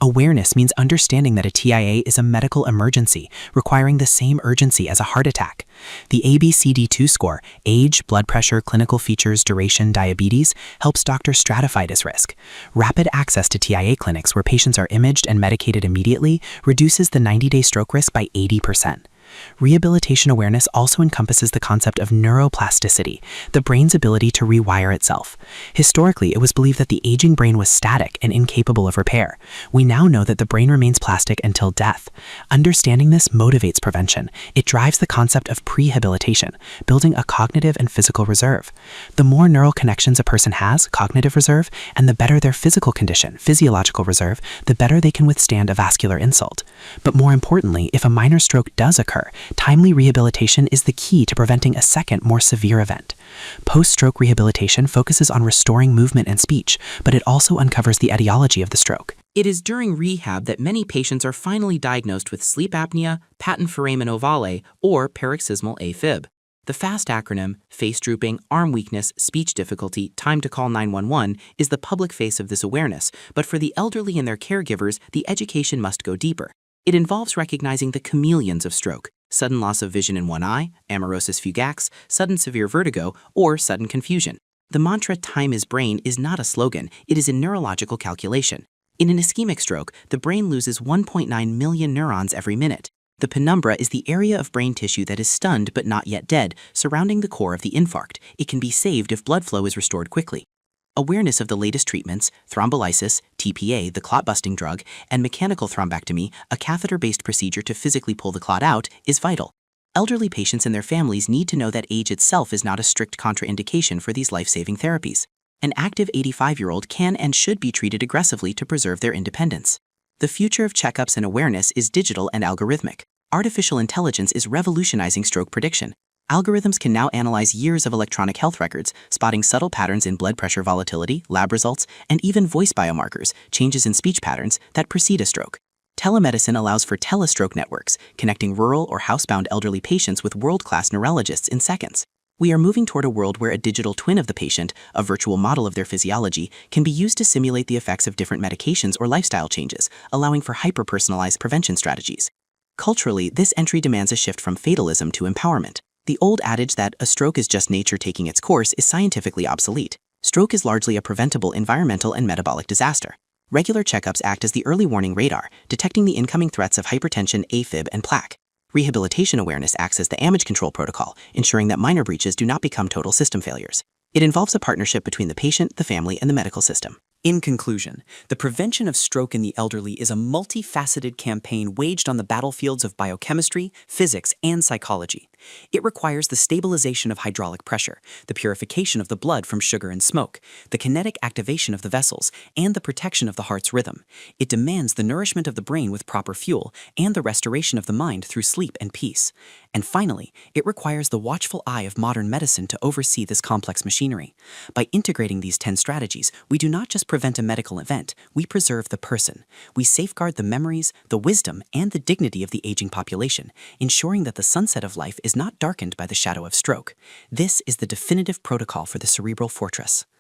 Awareness means understanding that a TIA is a medical emergency, requiring the same urgency as a heart attack. The ABCD2 score, age, blood pressure, clinical features, duration, diabetes, helps doctors stratify this risk. Rapid access to TIA clinics where patients are imaged and medicated immediately reduces the 90-day stroke risk by 80%. Rehabilitation awareness also encompasses the concept of neuroplasticity, the brain's ability to rewire itself. Historically, it was believed that the aging brain was static and incapable of repair. We now know that the brain remains plastic until death. Understanding this motivates prevention. It drives the concept of prehabilitation, building a cognitive and physical reserve. The more neural connections a person has, cognitive reserve, and the better their physical condition, physiological reserve, the better they can withstand a vascular insult. But more importantly, if a minor stroke does occur, timely rehabilitation is the key to preventing a second, more severe event. Post-stroke rehabilitation focuses on restoring movement and speech, but it also uncovers the etiology of the stroke. It is during rehab that many patients are finally diagnosed with sleep apnea, patent foramen ovale, or paroxysmal AFib. The FAST acronym, face drooping, arm weakness, speech difficulty, time to call 911, is the public face of this awareness, but for the elderly and their caregivers, the education must go deeper. It involves recognizing the chameleons of stroke: sudden loss of vision in one eye, amaurosis fugax, sudden severe vertigo, or sudden confusion. The mantra "time is brain" is not a slogan, it is a neurological calculation. In an ischemic stroke, the brain loses 1.9 million neurons every minute. The penumbra is the area of brain tissue that is stunned but not yet dead, surrounding the core of the infarct. It can be saved if blood flow is restored quickly. Awareness of the latest treatments, thrombolysis, TPA, the clot-busting drug, and mechanical thrombectomy, a catheter-based procedure to physically pull the clot out, is vital. Elderly patients and their families need to know that age itself is not a strict contraindication for these life-saving therapies. An active 85-year-old can and should be treated aggressively to preserve their independence. The future of checkups and awareness is digital and algorithmic. Artificial intelligence is revolutionizing stroke prediction. Algorithms can now analyze years of electronic health records, spotting subtle patterns in blood pressure volatility, lab results, and even voice biomarkers, changes in speech patterns that precede a stroke. Telemedicine allows for telestroke networks, connecting rural or housebound elderly patients with world-class neurologists in seconds. We are moving toward a world where a digital twin of the patient, a virtual model of their physiology, can be used to simulate the effects of different medications or lifestyle changes, allowing for hyper-personalized prevention strategies. Culturally, this entry demands a shift from fatalism to empowerment. The old adage that a stroke is just nature taking its course is scientifically obsolete. Stroke is largely a preventable environmental and metabolic disaster. Regular checkups act as the early warning radar, detecting the incoming threats of hypertension, AFib, and plaque. Rehabilitation awareness acts as the damage control protocol, ensuring that minor breaches do not become total system failures. It involves a partnership between the patient, the family, and the medical system. In conclusion, the prevention of stroke in the elderly is a multifaceted campaign waged on the battlefields of biochemistry, physics, and psychology. It requires the stabilization of hydraulic pressure, the purification of the blood from sugar and smoke, the kinetic activation of the vessels, and the protection of the heart's rhythm. It demands the nourishment of the brain with proper fuel and the restoration of the mind through sleep and peace. And finally, it requires the watchful eye of modern medicine to oversee this complex machinery. By integrating these 10 strategies, we do not just prevent a medical event, we preserve the person. We safeguard the memories, the wisdom, and the dignity of the aging population, ensuring that the sunset of life is not darkened by the shadow of stroke. This is the definitive protocol for the cerebral fortress.